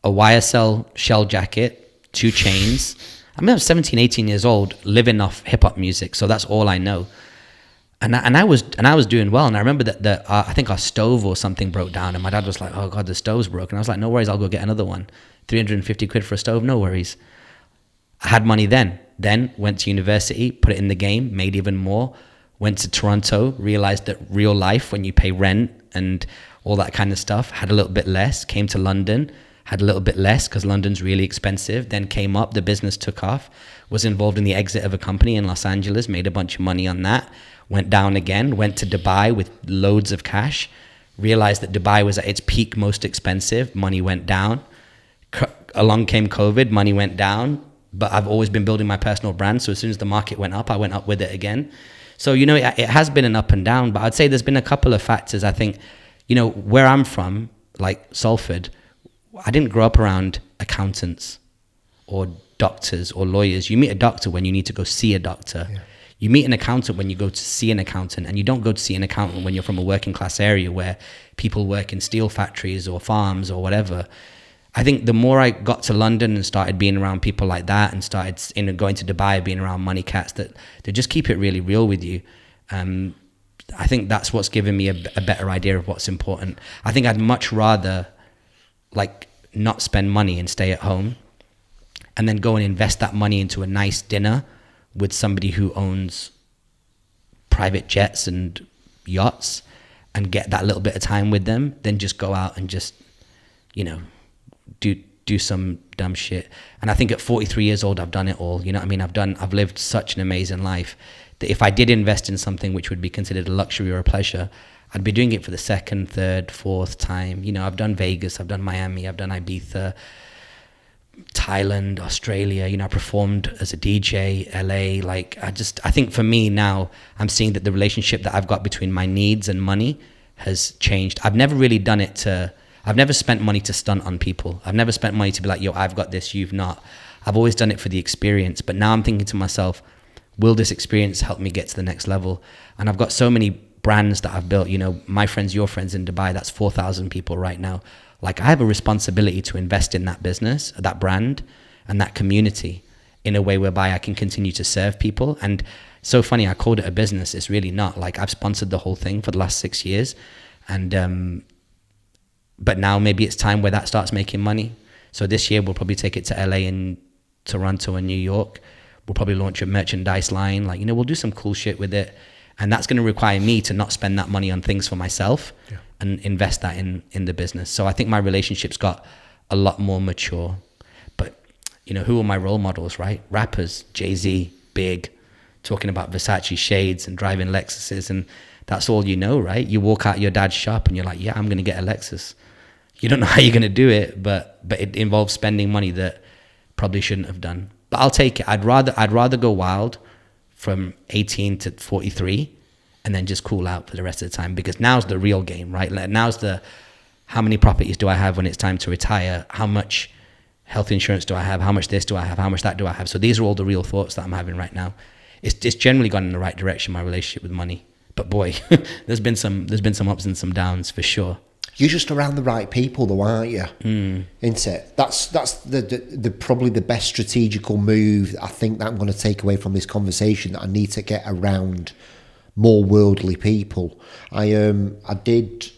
Speaker 2: a YSL shell jacket, 2 chains. I was 17, 18 years old, living off hip hop music, so that's all I know. And I was doing well. And I remember that I think our stove or something broke down, and my dad was like, "Oh God, the stove's broken." I was like, "No worries, I'll go get another one." 350 quid for a stove, no worries. I had money then went to university, put it in the game, made even more, went to Toronto, realized that real life, when you pay rent and all that kind of stuff, had a little bit less, came to London, had a little bit less because London's really expensive, then came up, the business took off, was involved in the exit of a company in Los Angeles, made a bunch of money on that, went down again, went to Dubai with loads of cash, realized that Dubai was at its peak most expensive, money went down. Along came COVID, money went down, but I've always been building my personal brand, so as soon as the market went up, I went up with it again. So, it has been an up and down, but I'd say there's been a couple of factors. I think, where I'm from, like Salford, I didn't grow up around accountants or doctors or lawyers. You meet a doctor when you need to go see a doctor. Yeah. You meet an accountant when you go to see an accountant, and you don't go to see an accountant when you're from a working class area where people work in steel factories or farms or whatever. I think the more I got to London and started being around people like that and started going to Dubai, being around money cats that they just keep it really real with you. I think that's what's given me a better idea of what's important. I think I'd much rather not spend money and stay at home and then go and invest that money into a nice dinner with somebody who owns private jets and yachts and get that little bit of time with them than just go out and just, do some dumb shit. And I think at 43 years old, I've done it all. You know what I mean? I've lived such an amazing life that if I did invest in something which would be considered a luxury or a pleasure, I'd be doing it for the second, third, fourth time. I've done Vegas, I've done Miami, I've done Ibiza, Thailand, Australia. I performed as a DJ, LA. I think for me now, I'm seeing that the relationship that I've got between my needs and money has changed. I've never really done it I've never spent money to stunt on people. I've never spent money to be like, yo, I've got this, you've not. I've always done it for the experience. But now I'm thinking to myself, will this experience help me get to the next level? And I've got so many brands that I've built, my friends, your friends in Dubai, that's 4,000 people right now. I have a responsibility to invest in that business, that brand, and that community in a way whereby I can continue to serve people. And so funny, I called it a business. It's really not. I've sponsored the whole thing for the last 6 years. And, but now maybe it's time where that starts making money. So this year we'll probably take it to LA and Toronto and New York. We'll probably launch a merchandise line. We'll do some cool shit with it. And that's going to require me to not spend that money on things for myself and invest that in the business. So I think my relationship's got a lot more mature. But, who are my role models, right? Rappers, Jay-Z, Big, talking about Versace shades and driving Lexuses. And that's all right? You walk out your dad's shop and you're like, yeah, I'm going to get a Lexus. You don't know how you're going to do it, but it involves spending money that probably shouldn't have done. But I'll take it. I'd rather go wild from 18 to 43 and then just cool out for the rest of the time, because now's the real game, right? Now's how many properties do I have when it's time to retire? How much health insurance do I have? How much this do I have? How much that do I have? So these are all the real thoughts that I'm having right now. It's generally gone in the right direction, my relationship with money. But boy, there's been some ups and some downs for sure.
Speaker 1: You're just around the right people, though, aren't you? Isn't it? That's the probably the best strategical move I think that I'm going to take away from this conversation. That I need to get around more worldly people. Last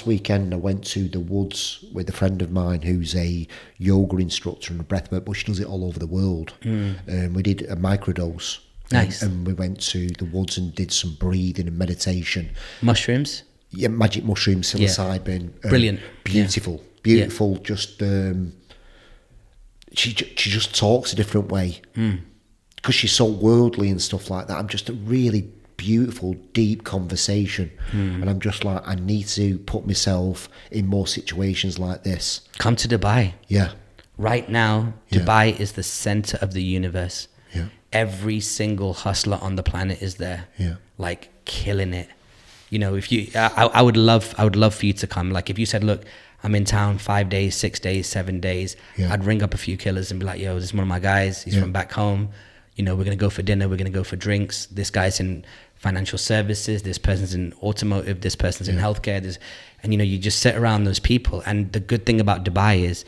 Speaker 1: weekend I went to the woods with a friend of mine who's a yoga instructor and a breathwork, but she does it all over the world. We did a microdose.
Speaker 2: Nice.
Speaker 1: And we went to the woods and did some breathing and meditation.
Speaker 2: Mushrooms?
Speaker 1: Yeah, magic mushrooms, psilocybin.
Speaker 2: Yeah. Brilliant.
Speaker 1: Beautiful. Just she just talks a different way because she's so worldly and stuff like that. I'm just a really beautiful, deep conversation, and I'm just like, I need to put myself in more situations like this.
Speaker 2: Come to Dubai.
Speaker 1: Yeah.
Speaker 2: Right now, Dubai is the center of the universe.
Speaker 1: Yeah.
Speaker 2: Every single hustler on the planet is there.
Speaker 1: Yeah.
Speaker 2: Killing it. If you, I would love for you to come. If you said, look, I'm in town 5 days, 6 days, 7 days, I'd ring up a few killers and be like, yo, this is one of my guys. He's from back home. We're going to go for dinner. We're going to go for drinks. This guy's in financial services. This person's in automotive. This person's in healthcare. And you just sit around those people. And the good thing about Dubai is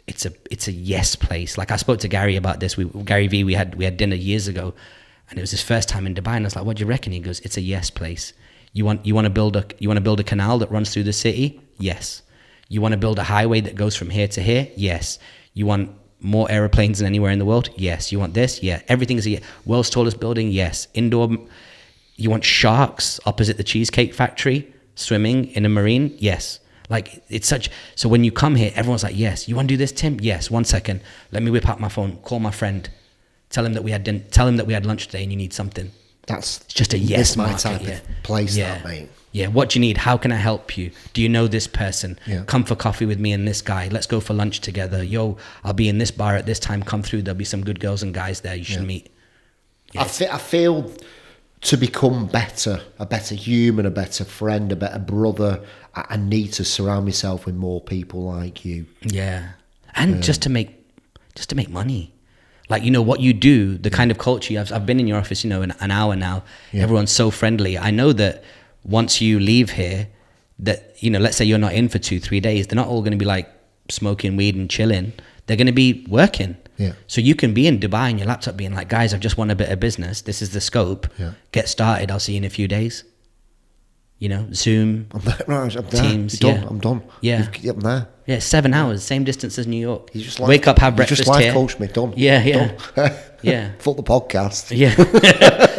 Speaker 2: it's a yes place. I spoke to Gary about this. Gary V, we had dinner years ago, and it was his first time in Dubai. And I was like, what do you reckon? He goes, it's a yes place. You want to build a canal that runs through the city? Yes. You want to build a highway that goes from here to here? Yes. You want more airplanes than anywhere in the world? Yes. You want this? Yeah. Everything is a yes. World's tallest building? Yes. Indoor. You want sharks opposite the Cheesecake Factory swimming in a marine? Yes. Like, it's such, so when you come here, everyone's like, yes. You want to do this, Tim? Yes. 1 second. Let me whip out my phone, call my friend, tell him that we had lunch today and you need something.
Speaker 1: It's
Speaker 2: just a yes
Speaker 1: my
Speaker 2: market,
Speaker 1: type of place, that, mate.
Speaker 2: Yeah, what do you need? How can I help you? Do you know this person?
Speaker 1: Yeah.
Speaker 2: Come for coffee with me and this guy. Let's go for lunch together. Yo, I'll be in this bar at this time. Come through. There'll be some good girls and guys there you should meet. Yeah.
Speaker 1: I feel to become better, a better human, a better friend, a better brother, I need to surround myself with more people like you.
Speaker 2: Yeah. And just to make money. Like, you know, what you do, the kind of culture I've been in your office, you know, an hour now. Yeah. Everyone's so friendly. I know that once you leave here, that, you know, let's say you're not in for 2-3 days, they're not all going to be like smoking weed and chilling. They're going to be working.
Speaker 1: Yeah.
Speaker 2: So you can be in Dubai on your laptop being like, guys, I've just won a bit of business. This is the scope.
Speaker 1: Yeah.
Speaker 2: Get started. I'll see you in a few days. You know, Zoom,
Speaker 1: I'm there.
Speaker 2: Teams.
Speaker 1: I'm done.
Speaker 2: Yeah.
Speaker 1: I'm there.
Speaker 2: Yeah, 7 hours, same distance as New York.
Speaker 1: You just
Speaker 2: wake up, have breakfast
Speaker 1: just
Speaker 2: here.
Speaker 1: coach me, done.
Speaker 2: Yeah.
Speaker 1: Done.
Speaker 2: Yeah.
Speaker 1: Fuck the podcast.
Speaker 2: Yeah.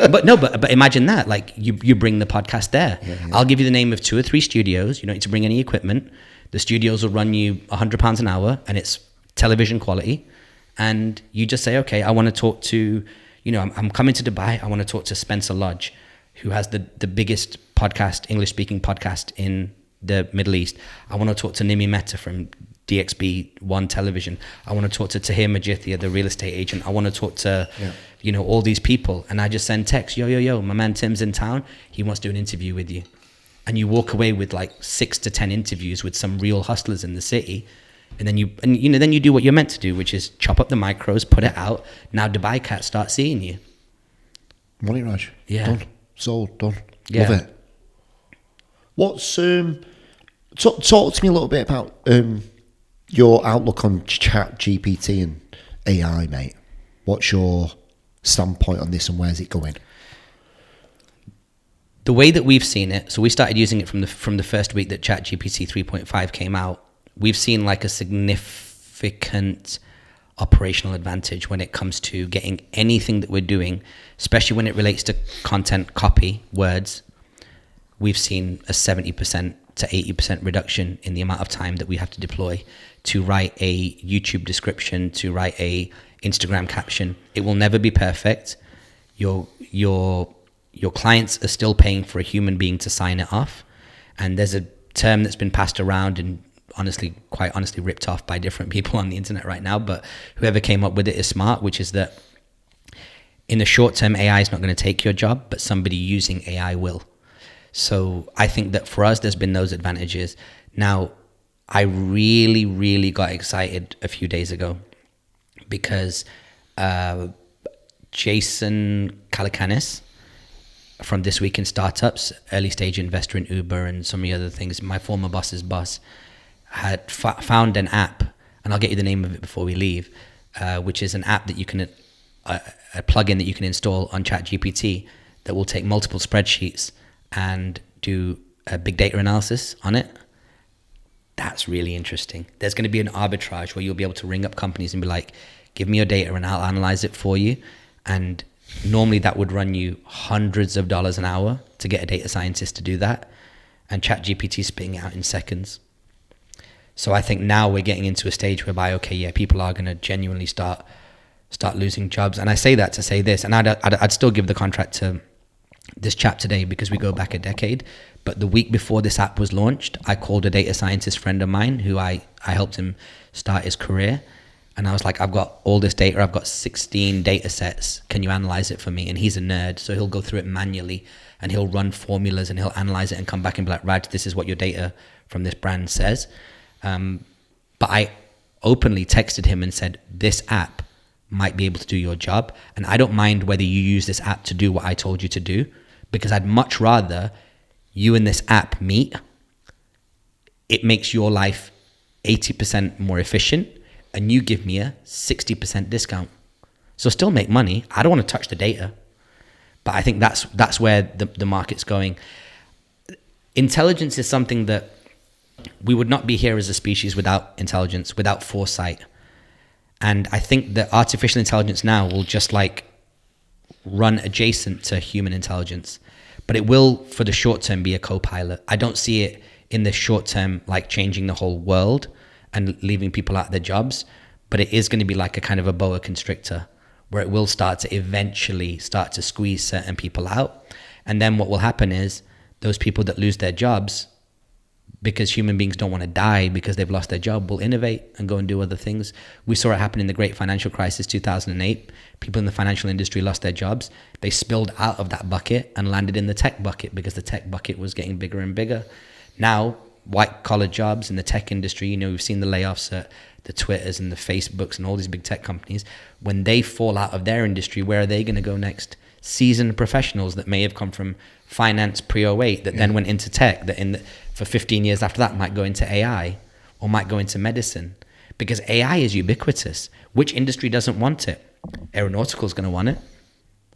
Speaker 2: but imagine that. Like, you bring the podcast there. Yeah. I'll give you the name of 2 or 3 studios. You don't need to bring any equipment. The studios will run you £100 an hour and it's television quality. And you just say, okay, I want to talk to, you know, I'm coming to Dubai. I want to talk to Spencer Lodge, who has the biggest podcast, English speaking podcast in the Middle East. I want to talk to Nimi Mehta from DXB One Television. I want to talk to Tahir Majithia, the real estate agent. I want to talk to, you know, all these people. And I just send text, yo, my man Tim's in town. He wants to do an interview with you. And you walk away with like 6 to 10 interviews with some real hustlers in the city. And then then you do what you're meant to do, which is chop up the micros, put it out. Now Dubai Cat start seeing you.
Speaker 1: Money, Raj.
Speaker 2: Yeah.
Speaker 1: Done. Sold. Done.
Speaker 2: Yeah.
Speaker 1: Love it. What's talk to me a little bit about your outlook on Chat GPT and AI, mate. What's your standpoint on this and where's it going?
Speaker 2: The way that we've seen it, so we started using it from the first week that Chat GPT 3.5 came out. We've seen like a significant operational advantage when it comes to getting anything that we're doing, especially when it relates to content, copy, words. We've seen a 70% to 80% reduction in the amount of time that we have to deploy to write a YouTube description, to write a Instagram caption. It will never be perfect. Your clients are still paying for a human being to sign it off. And there's a term that's been passed around and quite honestly ripped off by different people on the internet right now, but whoever came up with it is smart, which is that in the short term, AI is not going to take your job, but somebody using AI will. So I think that for us, there's been those advantages. Now, I really, really got excited a few days ago because Jason Calacanis from This Week in Startups, early stage investor in Uber and so many other things, my former boss's boss, had found an app, and I'll get you the name of it before we leave, which is an app that you can, a plugin that you can install on ChatGPT that will take multiple spreadsheets and do a big data analysis on it. That's really interesting. There's going to be an arbitrage where you'll be able to ring up companies and be like, give me your data and I'll analyze it for you. And normally that would run you hundreds of dollars an hour to get a data scientist to do that. And ChatGPT is spitting it out in seconds. So I think now we're getting into a stage whereby, okay, yeah, people are going to genuinely start losing jobs. And I say that to say this, and I'd still give the contract to this chap today because we go back a decade. But the week before this app was launched, I called a data scientist friend of mine who I helped him start his career. And I was like, I've got all this data. I've got 16 data sets. Can you analyze it for me? And he's a nerd, so he'll go through it manually and he'll run formulas and he'll analyze it and come back and be like, Raj, this is what your data from this brand says. But I openly texted him and said, this app might be able to do your job. And I don't mind whether you use this app to do what I told you to do, because I'd much rather you and this app meet. It makes your life 80% more efficient and you give me a 60% discount. So still make money. I don't want to touch the data, but I think that's where the market's going. Intelligence is something that we would not be here as a species without intelligence, without foresight. And I think that artificial intelligence now will just like run adjacent to human intelligence, but it will, for the short term, be a co-pilot. I don't see it in the short term like changing the whole world and leaving people out of their jobs, but it is going to be like a kind of a boa constrictor, where it will start to eventually start to squeeze certain people out. And then what will happen is those people that lose their jobs, because human beings don't want to die because they've lost their job, will innovate and go and do other things. We saw it happen in the great financial crisis, 2008. People in the financial industry lost their jobs. They spilled out of that bucket and landed in the tech bucket because the tech bucket was getting bigger and bigger. Now, white collar jobs in the tech industry, you know, we've seen the layoffs at the Twitters and the Facebooks and all these big tech companies. When they fall out of their industry, where are they going to go next? Seasoned professionals that may have come from finance pre-08 that then went into tech, that for 15 years after that might go into AI or might go into medicine, because AI is ubiquitous. Which industry doesn't want it? Aeronautical is going to want it.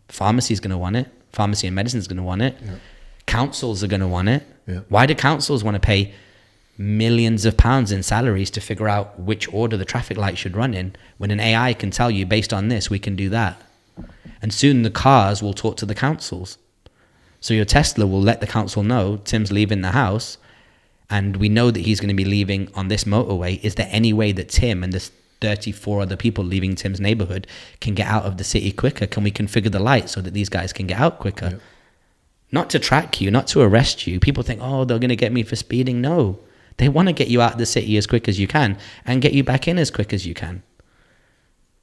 Speaker 2: Pharmacy is going to want it. Pharmacy and medicine is going to want it. Yeah. Councils are going to want it. Yeah. Why do councils want to pay millions of pounds in salaries to figure out which order the traffic light should run in, when an AI can tell you, based on this, we can do that? And soon the cars will talk to the councils. So your Tesla will let the council know Tim's leaving the house, and we know that he's going to be leaving on this motorway. Is there any way that Tim and the 34 other people leaving Tim's neighborhood can get out of the city quicker? Can we configure the light so that these guys can get out quicker? Yep. Not to track you, not to arrest you. People think, oh, they're going to get me for speeding. No, they want to get you out of the city as quick as you can and get you back in as quick as you can.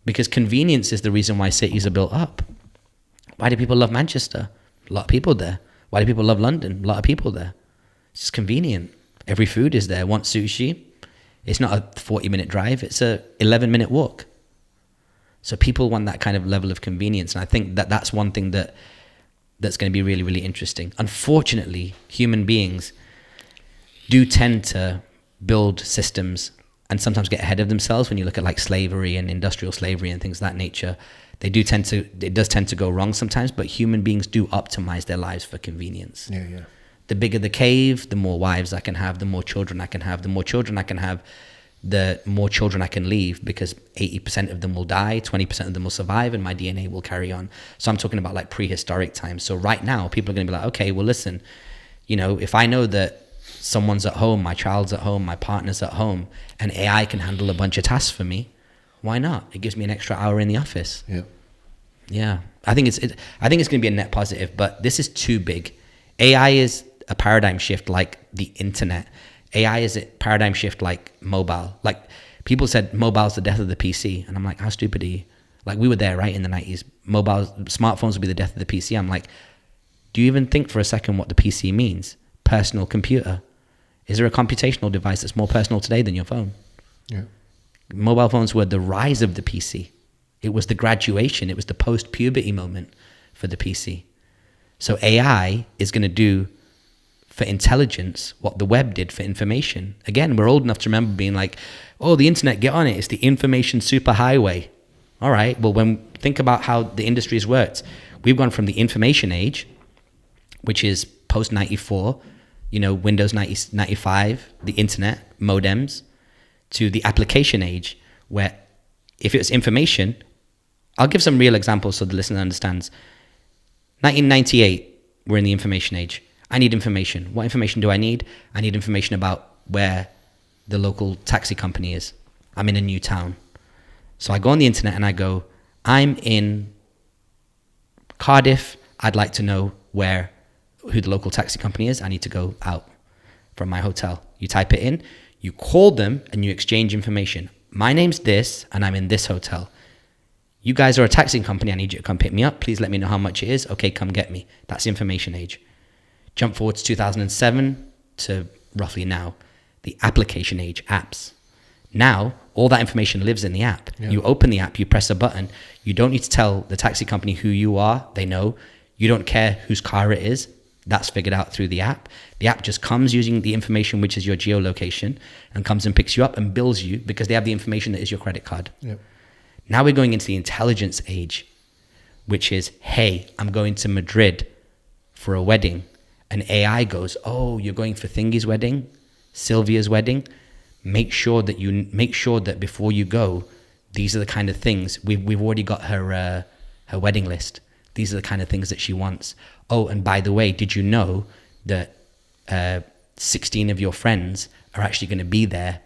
Speaker 2: Because convenience is the reason why cities are built up. Why do people love Manchester? A lot of people there. Why do people love London? A lot of people there. It's just convenient. Every food is there. Want sushi? It's not a 40-minute drive. It's a 11-minute walk. So people want that kind of level of convenience. And I think that that's one thing that's going to be really, really interesting. Unfortunately, human beings do tend to build systems and sometimes get ahead of themselves. When you look at like slavery and industrial slavery and things of that nature, it does tend to go wrong sometimes, but human beings do optimize their lives for convenience. Yeah, yeah. The bigger the cave, the more wives I can have, the more children I can have. The more children I can have, the more children I can leave, because 80% of them will die, 20% of them will survive, and my DNA will carry on. So I'm talking about like prehistoric times. So right now, people are going to be like, okay, well, listen, you know, if I know that someone's at home, my child's at home, my partner's at home, and AI can handle a bunch of tasks for me, why not? It gives me an extra hour in the office. Yeah. Yeah. I think it's going to be a net positive, but this is too big. AI is a paradigm shift like the internet. AI is a paradigm shift like mobile. Like people said mobile's the death of the PC. And I'm like, how stupid are you? Like we were there, right, in the 90s. Smartphones would be the death of the PC. I'm like, do you even think for a second what the PC means? Personal computer. Is there a computational device that's more personal today than your phone? Yeah. Mobile phones were the rise of the PC. It was the graduation. It was the post-puberty moment for the PC. So AI is going to do for intelligence what the web did for information. Again, we're old enough to remember being like, oh, the internet, get on it. It's the information superhighway. All right. Well, think about how the industry has worked. We've gone from the information age, which is post 94, you know, Windows 95, the internet, modems, to the application age, where if it's information, I'll give some real examples so the listener understands. 1998, we're in the information age. I need information. What information do I need? I need information about where the local taxi company is. I'm in a new town. So I go on the internet and I go, I'm in Cardiff. I'd like to know who the local taxi company is. I need to go out from my hotel. You type it in, you call them, and you exchange information. My name's this, and I'm in this hotel. You guys are a taxi company. I need you to come pick me up. Please let me know how much it is. Okay, come get me. That's the information age. Jump forward to 2007 to roughly now, the application age, apps. Now, all that information lives in the app. Yeah. You open the app, you press a button. You don't need to tell the taxi company who you are. They know. You don't care whose car it is. That's figured out through the app. The app just comes using the information, which is your geolocation, and comes and picks you up and bills you because they have the information that is your credit card. Yep. Now we're going into the intelligence age, which is, hey, I'm going to Madrid for a wedding. And AI goes, oh, you're going for Thingy's wedding? Sylvia's wedding, make sure that before you go, these are the kind of things we've already got her wedding list. These are the kind of things that she wants. Oh, and by the way, did you know that 16 of your friends are actually going to be there?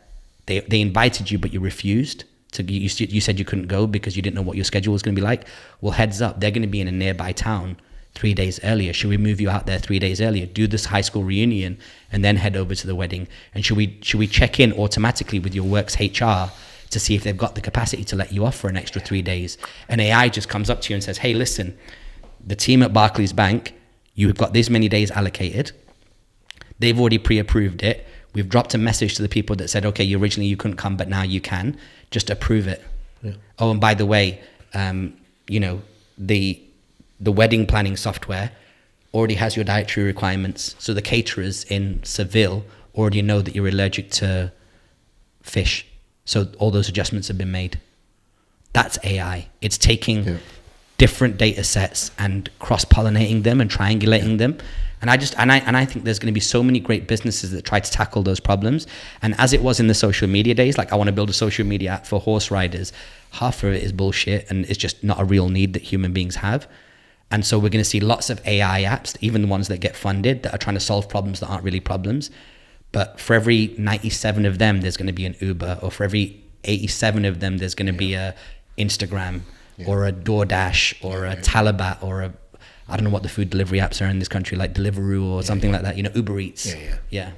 Speaker 2: They invited you, but you refused. You said you couldn't go because you didn't know what your schedule was going to be like. Well, heads up, they're going to be in a nearby town 3 days earlier. Should we move you out there 3 days earlier? Do this high school reunion and then head over to the wedding. And should we check in automatically with your work's HR to see if they've got the capacity to let you off for an extra 3 days? And AI just comes up to you and says, hey, listen, the team at Barclays Bank, you've got this many days allocated. They've already pre-approved it. We've dropped a message to the people that said, okay, originally you couldn't come, but now you can. Just approve it. Yeah. Oh, and by the way, the wedding planning software already has your dietary requirements. So the caterers in Seville already know that you're allergic to fish. So all those adjustments have been made. That's AI. It's taking different data sets and cross-pollinating them and triangulating them. And I think there's going to be so many great businesses that try to tackle those problems. And as it was in the social media days, like I want to build a social media app for horse riders, half of it is bullshit and it's just not a real need that human beings have. And so we're going to see lots of AI apps, even the ones that get funded, that are trying to solve problems that aren't really problems. But for every 97 of them, there's going to be an Uber, or for every 87 of them, there's going to be a Instagram or a DoorDash or a Talabat or a, I don't know what the food delivery apps are in this country, like Deliveroo or something like that, Uber Eats. Yeah.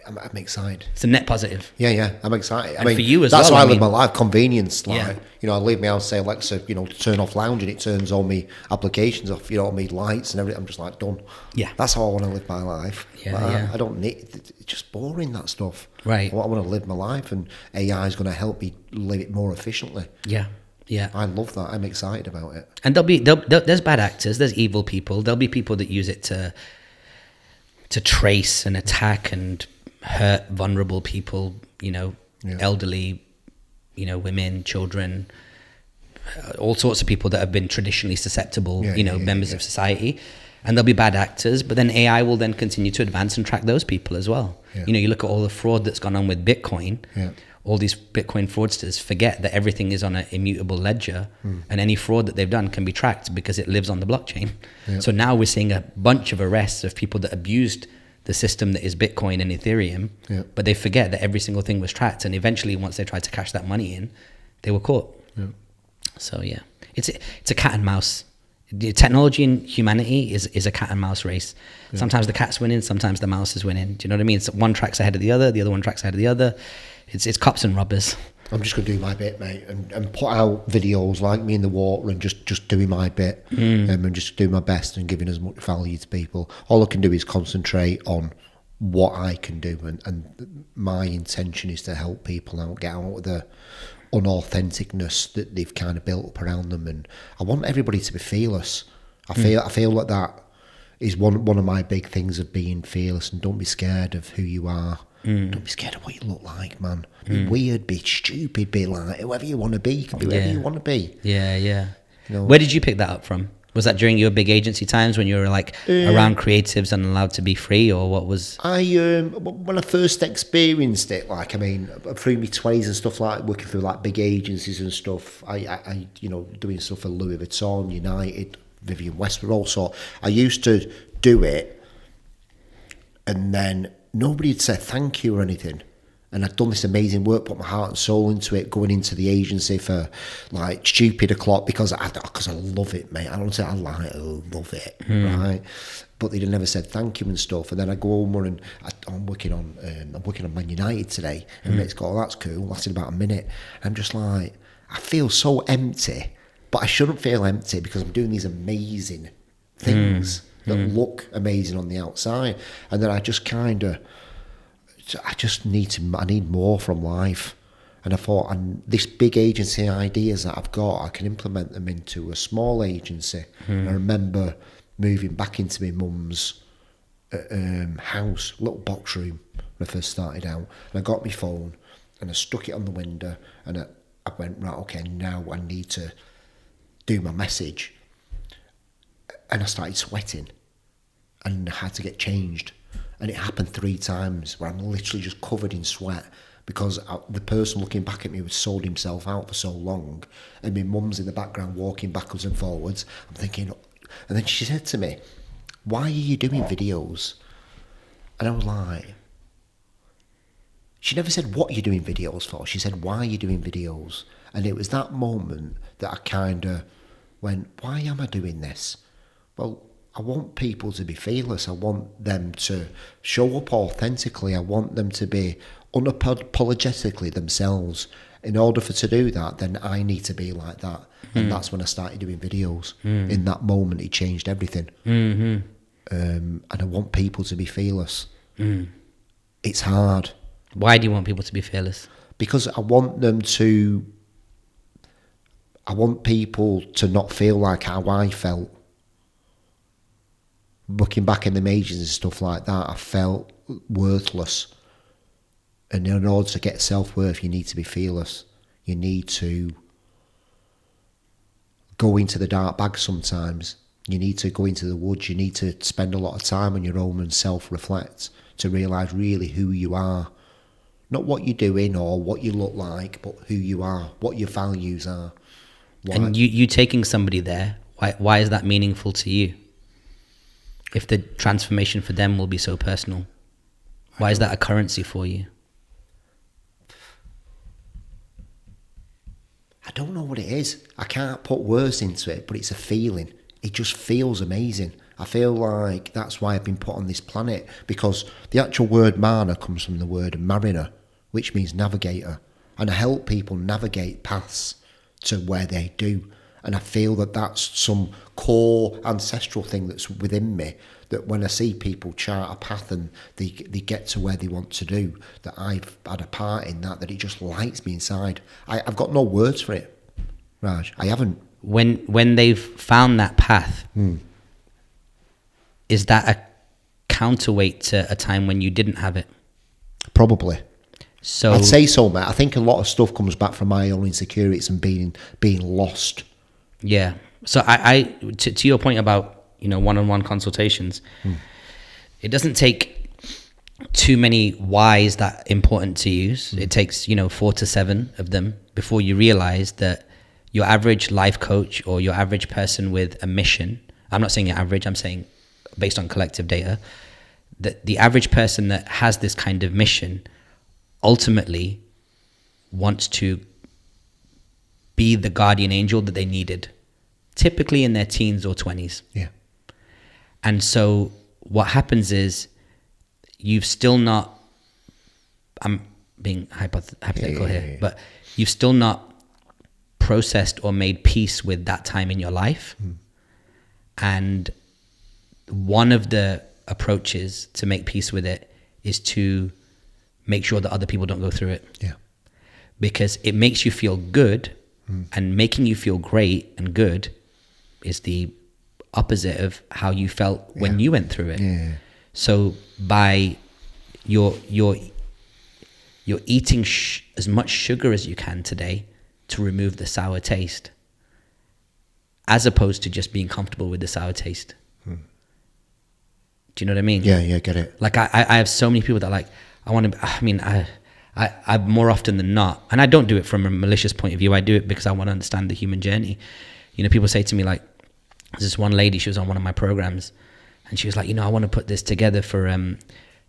Speaker 1: I'm excited.
Speaker 2: It's a net positive.
Speaker 1: Yeah, I'm excited.
Speaker 2: And for you as
Speaker 1: that's
Speaker 2: well.
Speaker 1: That's why I live my life, convenience. Like,
Speaker 2: Yeah.
Speaker 1: I leave my house, say, Alexa, to turn off lounge, and it turns all my applications off, all my lights and everything. I'm just like, done.
Speaker 2: Yeah.
Speaker 1: That's how I want to live my life.
Speaker 2: Yeah.
Speaker 1: I don't need, it's just boring, that stuff.
Speaker 2: Right.
Speaker 1: I want to live my life, and AI is going to help me live it more efficiently.
Speaker 2: Yeah.
Speaker 1: I love that. I'm excited about it.
Speaker 2: And there's bad actors, there's evil people. There'll be people that use it to trace and attack and hurt vulnerable people, elderly, women, children, all sorts of people that have been traditionally susceptible, members of society. And there'll be bad actors, but then AI will then continue to advance and track those people as well. Yeah. You look at all the fraud that's gone on with Bitcoin. Yeah. All these Bitcoin fraudsters forget that everything is on an immutable ledger, and any fraud that they've done can be tracked because it lives on the blockchain. Yeah. So now we're seeing a bunch of arrests of people that abused the system that is Bitcoin and Ethereum, but they forget that every single thing was tracked, and eventually once they tried to cash that money in, they were caught. Yeah. So it's a cat and mouse. The technology and humanity is a cat and mouse race. Yeah. Sometimes the cat's winning, sometimes the mouse is winning. Do you know what I mean? So one track's ahead of the other one track's ahead of the other. It's cops and robbers.
Speaker 1: I'm just going to do my bit, mate, and put out videos like me in the water and just doing my bit and just doing my best and giving as much value to people. All I can do is concentrate on what I can do, and my intention is to help people out, get out of the unauthenticness that they've kind of built up around them. And I want everybody to be fearless. I feel like that is one of my big things of being fearless, and don't be scared of who you are. Don't be scared of what you look like, man. Be weird, be stupid, be like whoever you want to be. You can be whoever you want to be.
Speaker 2: Yeah. Where did you pick that up from? Was that during your big agency times when you were like around creatives and allowed to be free, or what was?
Speaker 1: When I first experienced it, through my 20s and stuff, like working through like big agencies and stuff, I doing stuff for Louis Vuitton, United, Vivienne Westwood, also. I used to do it, and then nobody had said thank you or anything. And I'd done this amazing work, put my heart and soul into it, going into the agency for like stupid o'clock because I love it, mate. I don't say I love it, right? But they never said thank you and stuff. And then I go home and I'm working on Man United today, and mates go, oh, that's cool. Lasted about a minute. I'm just like, I feel so empty, but I shouldn't feel empty because I'm doing these amazing things that look amazing on the outside. And then I just I need more from life. And I thought, and this big agency ideas that I've got, I can implement them into a small agency. And I remember moving back into my mum's house, little box room, when I first started out. And I got my phone and I stuck it on the window, and I went, right, okay, now I need to do my message. And I started sweating and I had to get changed. And it happened 3 times where I'm literally just covered in sweat because the person looking back at me had sold himself out for so long, and my mum's in the background walking backwards and forwards. I'm thinking, and then she said to me, "Why are you doing videos?" And I was like, she never said, "What are you doing videos for?" She said, "Why are you doing videos?" And it was that moment that I kind of went, why am I doing this? Well, I want people to be fearless. I want them to show up authentically. I want them to be unapologetically themselves. In order to do that, then I need to be like that. And that's when I started doing videos. In that moment, it changed everything. And I want people to be fearless. It's hard.
Speaker 2: Why do you want people to be fearless?
Speaker 1: Because I want people to not feel like how I felt. Looking back in the majors and stuff like that, I felt worthless. And in order to get self-worth, you need to be fearless. You need to go into the dark bag sometimes. You need to go into the woods. You need to spend a lot of time on your own and self-reflect to realise really who you are. Not what you're doing or what you look like, but who you are, what your values are. Why?
Speaker 2: And you taking somebody there, why is that meaningful to you? If the transformation for them will be so personal, why is that a currency for you?
Speaker 1: I don't know what it is. I can't put words into it, but it's a feeling. It just feels amazing. I feel like that's why I've been put on this planet, because the actual word Marner comes from the word mariner, which means navigator. And I help people navigate paths to where they do. And I feel that that's some core ancestral thing that's within me, that when I see people chart a path and they get to where they want to do, that I've had a part in that it just lights me inside. I've got no words for it, Raj. I haven't.
Speaker 2: When they've found that path, is that a counterweight to a time when you didn't have it?
Speaker 1: Probably.
Speaker 2: So
Speaker 1: I'd say so, mate. I think a lot of stuff comes back from my own insecurities and being lost.
Speaker 2: Yeah. So I to your point about, one-on-one consultations, it doesn't take too many whys that important to use. It takes, 4 to 7 of them before you realize that your average life coach or your average person with a mission, I'm not saying your average, I'm saying based on collective data, that the average person that has this kind of mission ultimately wants to be the guardian angel that they needed, typically in their teens or 20s.
Speaker 1: Yeah.
Speaker 2: And so what happens is you've still not, I'm being hypothetical here, but you've still not processed or made peace with that time in your life. And one of the approaches to make peace with it is to make sure that other people don't go through it.
Speaker 1: Yeah.
Speaker 2: Because it makes you feel good, and making you feel great and good is the opposite of how you felt when you went through it.
Speaker 1: Yeah.
Speaker 2: So by you're eating as much sugar as you can today to remove the sour taste, as opposed to just being comfortable with the sour taste. Do you know what I mean?
Speaker 1: Yeah, get it.
Speaker 2: Like I have so many people that I more often than not, and I don't do it from a malicious point of view. I do it because I want to understand the human journey. People say to me, like, there's this one lady, she was on one of my programs, and she was like, I want to put this together for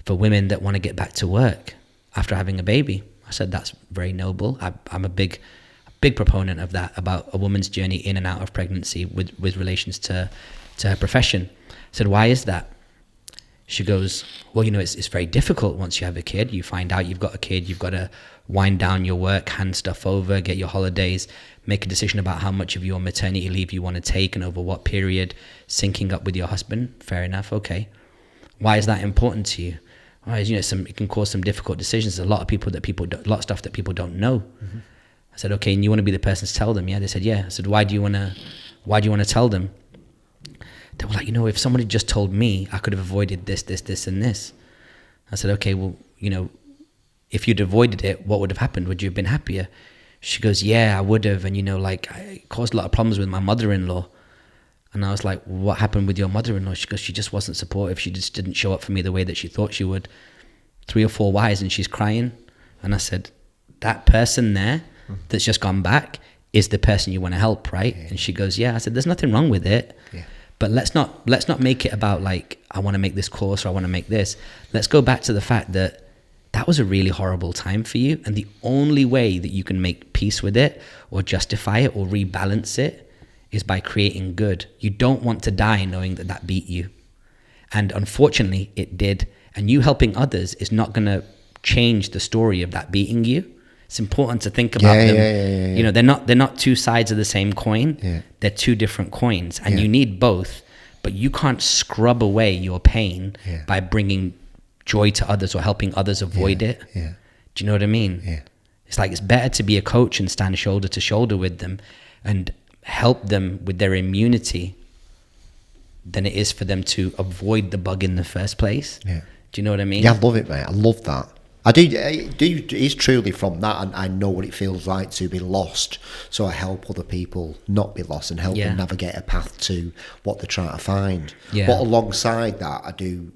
Speaker 2: women that want to get back to work after having a baby. I said, that's very noble. I'm a big proponent of that, about a woman's journey in and out of pregnancy with relations to her profession. I said, why is that? She goes, well, it's very difficult once you have a kid. You find out you've got a kid, you've got to wind down your work, hand stuff over, get your holidays, make a decision about how much of your maternity leave you want to take and over what period, syncing up with your husband. Fair enough, okay. Why is that important to you? Well, it can cause some difficult decisions. There's a lot of stuff that people don't know. I said, okay, and you want to be the person to tell them? Yeah, they said, yeah. I said, why do you want to tell them? They were like, if somebody just told me, I could have avoided this, and this. I said, okay, well, if you'd avoided it, what would have happened? Would you have been happier? She goes, yeah, I would have. And, it caused a lot of problems with my mother-in-law. And I was like, what happened with your mother-in-law? She goes, she just wasn't supportive. She just didn't show up for me the way that she thought she would. 3 or 4 whys, and she's crying. And I said, that person there that's just gone back is the person you want to help, right? Yeah. And she goes, yeah. I said, there's nothing wrong with it. Yeah. But let's not make it about like, I want to make this course or I want to make this. Let's go back to the fact that that was a really horrible time for you. And the only way that you can make peace with it or justify it or rebalance it is by creating good. You don't want to die knowing that that beat you. And unfortunately, it did. And you helping others is not going to change the story of that beating you. It's important to think about them. Yeah. You know, they're not two sides of the same coin. Yeah. They're two different coins. And you need both. But you can't scrub away your pain by bringing joy to others or helping others avoid it. Yeah. Do you know what I mean? Yeah. It's like, it's better to be a coach and stand shoulder to shoulder with them and help them with their immunity than it is for them to avoid the bug in the first place. Yeah. Do you know what I mean?
Speaker 1: Yeah, I love it, mate. I love that. I do. It's truly from that, and I know what it feels like to be lost. So I help other people not be lost and help them navigate a path to what they're trying to find. Yeah. But alongside that, I do,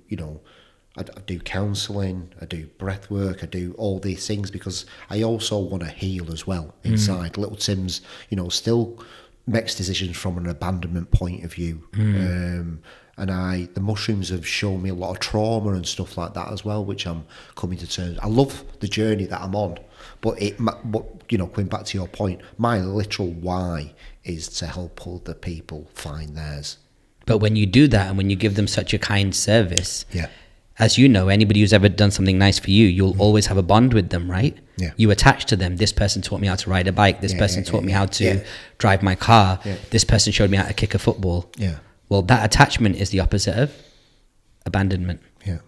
Speaker 1: I do counselling, I do breath work, I do all these things because I also want to heal as well inside. Little Tim's, still makes decisions from an abandonment point of view. And the mushrooms have shown me a lot of trauma and stuff like that as well, which I'm coming to terms. I love the journey that I'm on, but going back to your point, my literal why is to help other people find theirs.
Speaker 2: But when you do that and when you give them such a kind service, as you know, anybody who's ever done something nice for you, you'll always have a bond with them, right? Yeah. You attach to them. This person taught me how to ride a bike. This person taught me how to drive my car. Yeah. This person showed me how to kick a football. Yeah. Well, that attachment is the opposite of abandonment. Yeah.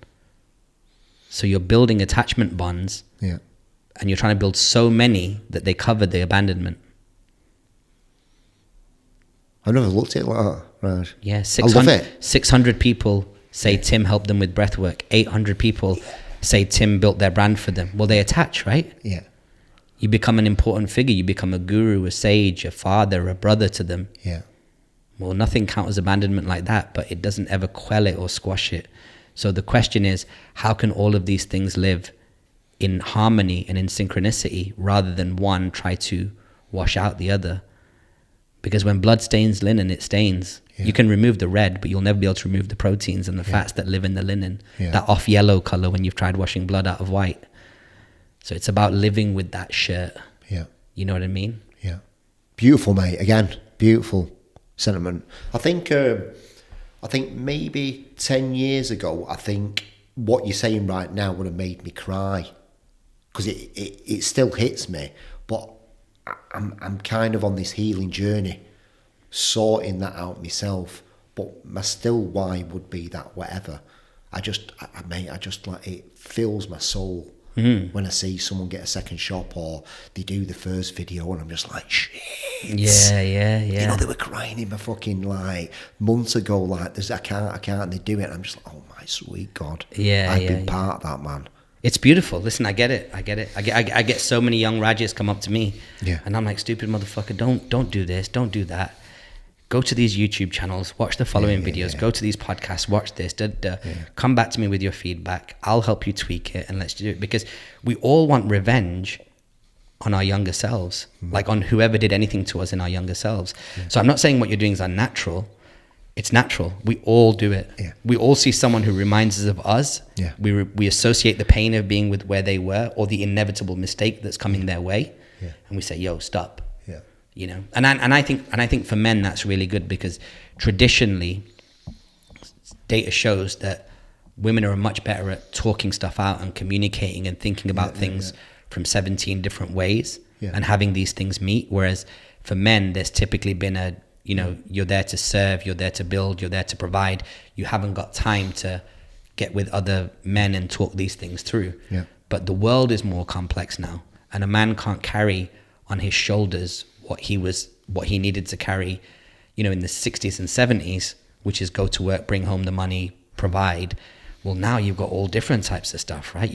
Speaker 2: So you're building attachment bonds. Yeah. And you're trying to build so many that they cover the abandonment.
Speaker 1: I've never looked at it like that, Raj.
Speaker 2: Yeah,
Speaker 1: I love it.
Speaker 2: 600 people say Tim helped them with breath work. 800 people say Tim built their brand for them. Well, they attach, right? Yeah. You become an important figure. You become a guru, a sage, a father, a brother to them. Yeah. Well, nothing counts as abandonment like that, but it doesn't ever quell it or squash it. So the question is, how can all of these things live in harmony and in synchronicity rather than one try to wash out the other? Because when blood stains linen, it stains. Yeah. You can remove the red, but you'll never be able to remove the proteins and the fats that live in the linen, that off yellow color when you've tried washing blood out of white. So it's about living with that shirt. Yeah. You know what I mean?
Speaker 1: Yeah. Beautiful, mate. Again, beautiful sentiment. I think maybe 10 years ago, I think what you're saying right now would have made me cry because it still hits me, but I'm kind of on this healing journey, sorting that out myself. But my still why would be that whatever. I just like it fills my soul when I see someone get a second shop or they do the first video and I'm just like, shit. Yeah. They were crying in my fucking like months ago, like I can't, and they do it. And I'm just like, oh my sweet God. I've been part of that, man.
Speaker 2: It's beautiful. Listen, I get it. I get so many young Rajas come up to me, and I'm like, stupid motherfucker, don't do this, don't do that. Go to these YouTube channels, watch the following videos. Go to these podcasts, watch this. Come back to me with your feedback. I'll help you tweak it, and let's do it because we all want revenge on our younger selves, like on whoever did anything to us in our younger selves. So I'm not saying what you're doing is unnatural. It's natural. We all do it. Yeah. We all see someone who reminds us of us. Yeah. We associate the pain of being with where they were or the inevitable mistake that's coming their way. Yeah. And we say, yo, stop. Yeah. You know, and I think for men, that's really good because traditionally data shows that women are much better at talking stuff out and communicating and thinking about things from 17 different ways and having these things meet. Whereas for men, there's typically been you're there to serve, you're there to build, you're there to provide. You haven't got time to get with other men and talk these things through. Yeah. But the world is more complex now, and a man can't carry on his shoulders what he needed to carry, in the 60s and 70s, which is go to work, bring home the money, provide. Well, now you've got all different types of stuff, right?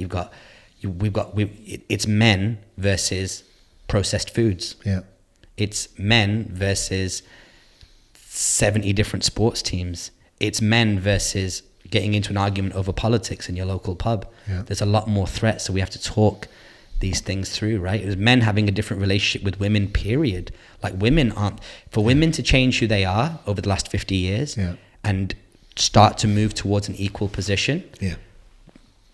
Speaker 2: It's men versus processed foods. Yeah. It's men versus 70 different sports teams. It's men versus getting into an argument over politics in your local pub.
Speaker 1: Yeah.
Speaker 2: There's a lot more threats, so we have to talk these things through, right? It was men having a different relationship with women, period. Like women aren't, for women to change who they are over the last 50 years and start to move towards an equal position,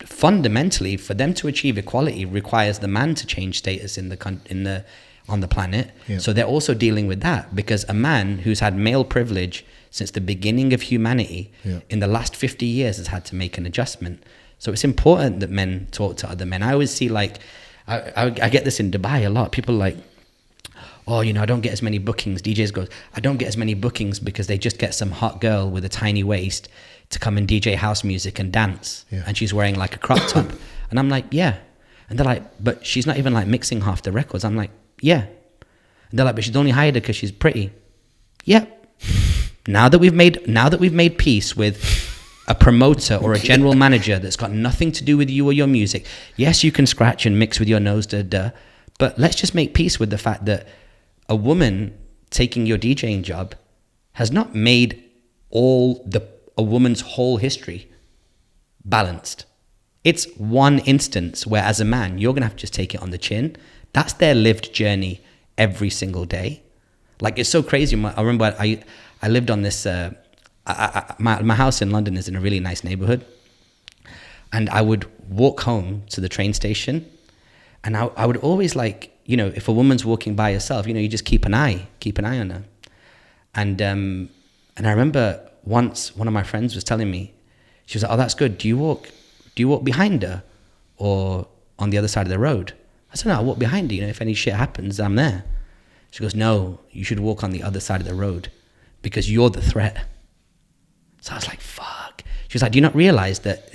Speaker 2: fundamentally, for them to achieve equality requires the man to change status on the planet. So they're also dealing with that, because a man who's had male privilege since the beginning of humanity in the last 50 years has had to make an adjustment. So it's important that men talk to other men. I always see, like, I get this in Dubai a lot. People are like, oh, you know, I don't get as many bookings. DJs goes, I don't get as many bookings because they just get some hot girl with a tiny waist to come and DJ house music and dance. And she's wearing like a crop top. And I'm like, yeah. And they're like, but she's not even like mixing half the records. I'm like, yeah. And they're like, but she's only hired her because she's pretty. Yeah. Now that we've made peace with a promoter or a general manager that's got nothing to do with you or your music, yes, you can scratch and mix with your nose, but let's just make peace with the fact that a woman taking your DJing job has not made a woman's whole history balanced. It's one instance where, as a man, you're gonna have to just take it on the chin. That's their lived journey every single day. Like, it's so crazy. I remember I lived on this. My house in London is in a really nice neighborhood, and I would walk home to the train station, and I would always, like, you know, if a woman's walking by herself, you know, you just keep an eye on her. And I remember once one of my friends was telling me, she was like, oh, that's good. Do you walk behind her or on the other side of the road? I said, no, I walk behind her. You know, if any shit happens, I'm there. She goes, no, you should walk on the other side of the road because you're the threat. So I was like, fuck. She was like, do you not realize that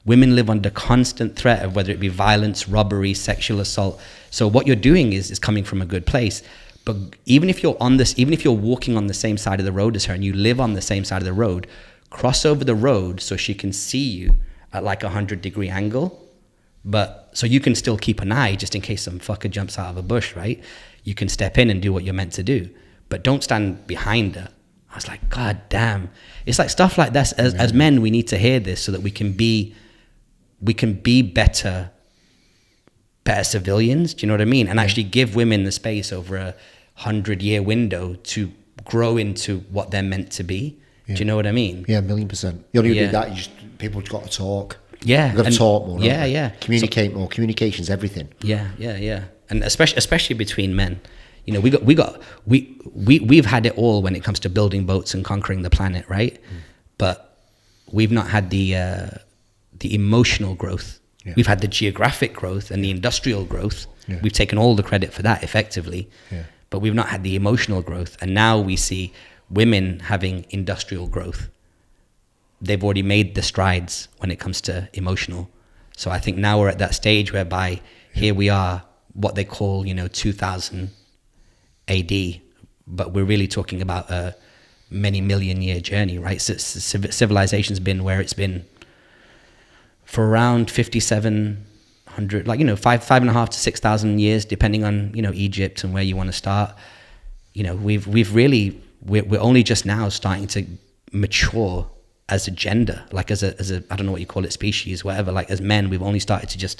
Speaker 2: women live under constant threat of whether it be violence, robbery, sexual assault? So what you're doing is coming from a good place. But even if you're walking on the same side of the road as her and you live on the same side of the road, cross over the road so she can see you at like 100-degree angle. But so you can still keep an eye just in case some fucker jumps out of a bush, right? You can step in and do what you're meant to do, but don't stand behind her. I was like, God damn. It's like stuff like this. As men, we need to hear this so that we can be better civilians. Do you know what I mean? And actually give women the space over a 100-year window to grow into what they're meant to be. Do you know what I mean?
Speaker 1: Yeah, 1,000,000%. You don't need to do that. People just got to talk.
Speaker 2: Yeah.
Speaker 1: You've got to talk more.
Speaker 2: Yeah.
Speaker 1: Communicate more. Communication's everything.
Speaker 2: Yeah. And especially between men. You know, we've had it all when it comes to building boats and conquering the planet, right? But we've not had the emotional growth. We've had the geographic growth and the industrial growth. We've taken all the credit for that effectively, but we've not had the emotional growth. And now we see women having industrial growth. They've already made the strides when it comes to emotional. So I think now we're at that stage whereby here we are, what they call, 2000 AD, but we're really talking about a many million-year journey, right? So civilization's been where it's been for around 5,700, 5.5 to 6,000 years, depending on, Egypt and where you want to start. We're only just now starting to mature as a gender, like as a I don't know what you call it, species, whatever. Like as men, we've only started to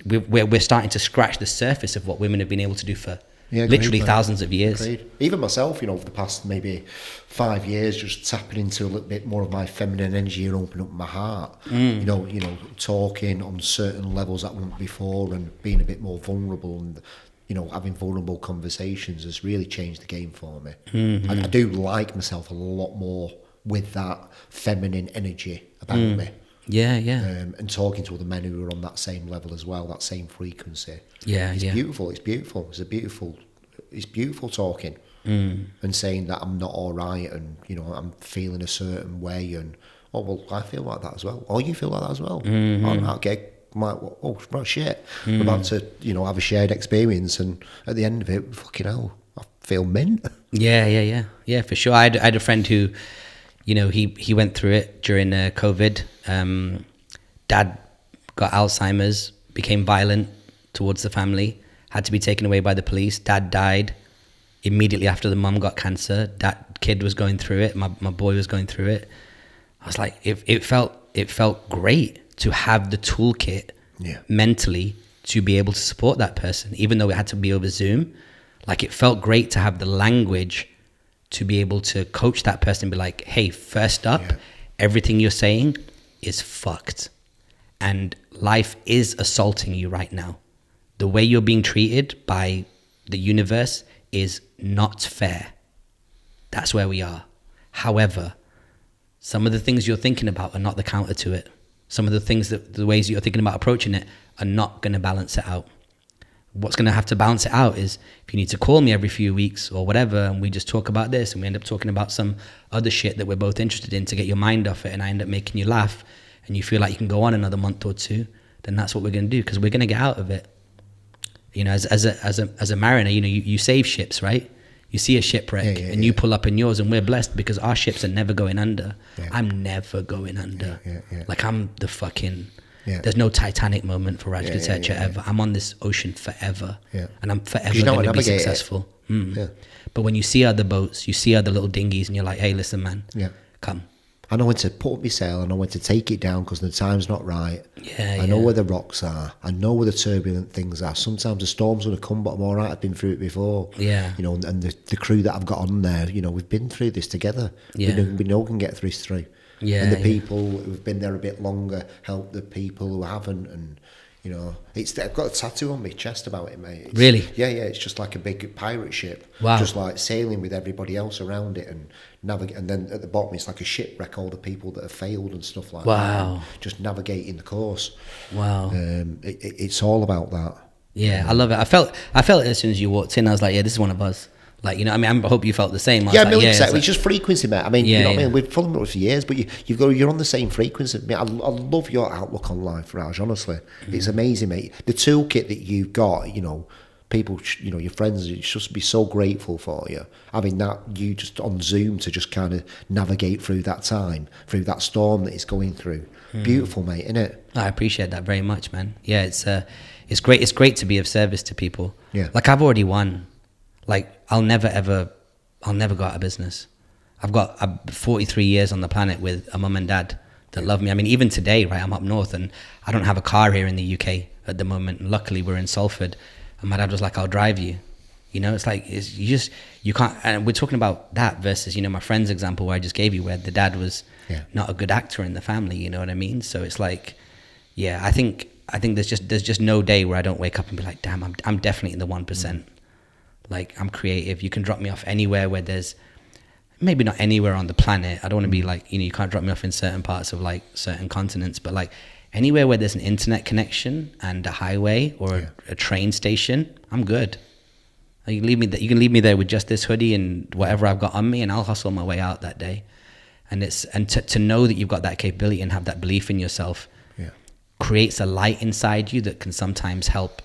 Speaker 2: we're starting to scratch the surface of what women have been able to do for literally thousands of years. Agreed.
Speaker 1: Even myself, over the past maybe 5 years, just tapping into a little bit more of my feminine energy and opening up my heart. Talking on certain levels that weren't before and being a bit more vulnerable and having vulnerable conversations has really changed the game for me. And I do like myself a lot more with that feminine energy about me.
Speaker 2: Yeah.
Speaker 1: And talking to other men who are on that same level as well, that same frequency. It's beautiful. It's beautiful talking and saying that I'm not all right and, I'm feeling a certain way and, oh, well, I feel like that as well. Oh, you feel like that as well. Okay. I'm like, oh, shit. We're about to, have a shared experience and at the end of it, fucking hell, I feel mint.
Speaker 2: Yeah, for sure. I had a friend who, he went through it during COVID. Dad got Alzheimer's, became violent towards the family, had to be taken away by the police. Dad died immediately after the mum got cancer. kid was going through it, my boy was going through it, I was like, it felt great to have the toolkit mentally to be able to support that person, even though it had to be over Zoom. Like, it felt great to have the language to be able to coach that person and be like, hey, first up, everything you're saying is fucked. And life is assaulting you right now. The way you're being treated by the universe is not fair. That's where we are. However, some of the things you're thinking about are not the counter to it. Some of the things the ways you're thinking about approaching it are not going to balance it out. What's going to have to balance it out is if you need to call me every few weeks or whatever, and we just talk about this and we end up talking about some other shit that we're both interested in to get your mind off it, and I end up making you laugh and you feel like you can go on another month or two, then that's what we're going to do, because we're going to get out of it. You know, as a mariner, you know, you save ships, right? You see a shipwreck and you pull up in yours, and we're blessed because our ships are never going under. I'm never going under. Like, I'm the fucking... There's no Titanic moment for Raj Kotecha ever. I'm on this ocean forever, and I'm forever going to be successful. But when you see other boats, you see other little dinghies, and you're like, hey, listen, man, come.
Speaker 1: I know when to put up my sail. I know when to take it down because the time's not right. I know where the rocks are. I know where the turbulent things are. Sometimes the storm's going to come, but I'm all right. I've been through it before. You know, and the crew that I've got on there, you know, we've been through this together. We know we can get this through. And the people who've been there a bit longer help the people who haven't, and you know, I've got a tattoo on my chest about it, mate.
Speaker 2: Really?
Speaker 1: Yeah, it's just like a big pirate ship, just like sailing with everybody else around it and navigate. And then at the bottom, it's like a shipwreck, all the people that have failed and stuff like that. Just navigating the course. It's all about that.
Speaker 2: I love it. I felt it as soon as you walked in. I was like, yeah, this is one of us. Like, you know, I mean, I hope you felt the same.
Speaker 1: Yeah, it's just frequency, mate. I mean, you know what I mean? We've followed it for years, but you're on the same frequency. I love your outlook on life, Raj, honestly. It's amazing, mate. The toolkit that you've got, you know, people, you know, your friends should be so grateful for you. Having that, you just on Zoom to just kind of navigate through that time, through that storm that it's going through. Beautiful, mate, isn't it?
Speaker 2: I appreciate that very much, man. Yeah, it's great. It's great to be of service to people. Like, I've already won. Like, I'll never go out of business. I've got 43 years on the planet with a mum and dad that love me. I mean, even today, right, I'm up north and I don't have a car here in the UK at the moment. And luckily, we're in Salford. And my dad was like, I'll drive you. You know, it's like, you can't, and we're talking about that versus, you know, my friend's example where I just gave you, where the dad was not a good actor in the family, you know what I mean? So it's like, I think there's just no day where I don't wake up and be like, damn, I'm definitely in the 1%. Like, I'm creative. You can drop me off anywhere where there's, maybe not anywhere on the planet. I don't want to be like, you know, you can't drop me off in certain parts of like certain continents, but like anywhere where there's an internet connection and a highway or a train station, I'm good. You can leave me there with just this hoodie and whatever I've got on me, and I'll hustle my way out that day. And to know that you've got that capability and have that belief in yourself creates a light inside you that can sometimes help